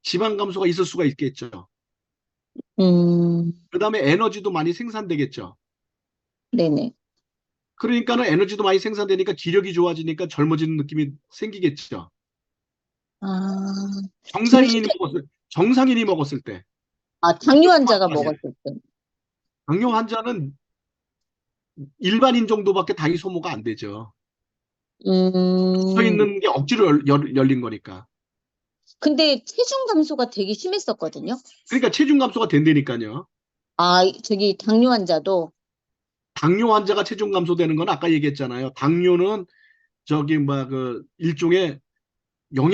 Speaker 1: 지방 감소가 있을 수가 있겠죠.
Speaker 6: 음,
Speaker 1: 그 다음에 에너지도 많이 생산되겠죠.
Speaker 6: 네네.
Speaker 1: 그러니까는 에너지도 많이 생산되니까 기력이 좋아지니까 젊어지는 느낌이 생기겠죠.
Speaker 6: 아,
Speaker 1: 정상인이 정상인이 먹었을 때.
Speaker 6: 당뇨 환자가
Speaker 1: 아니에요.
Speaker 6: 먹었을 때.
Speaker 1: 당뇨 환자는 일반인 정도밖에 당이 소모가 안 되죠. 서
Speaker 6: 음,
Speaker 1: 있는 게 억지로 열린 거니까.
Speaker 6: 근데 체중 감소가 되게 심했었거든요.
Speaker 1: 그러니까 체중 감소가 된다니까요.
Speaker 6: 아, 저기 당뇨 환자도.
Speaker 1: 당뇨 환자가 체중 감소되는 건 아까 얘기했잖아요. 당뇨는 저기 막 그 일종의 영양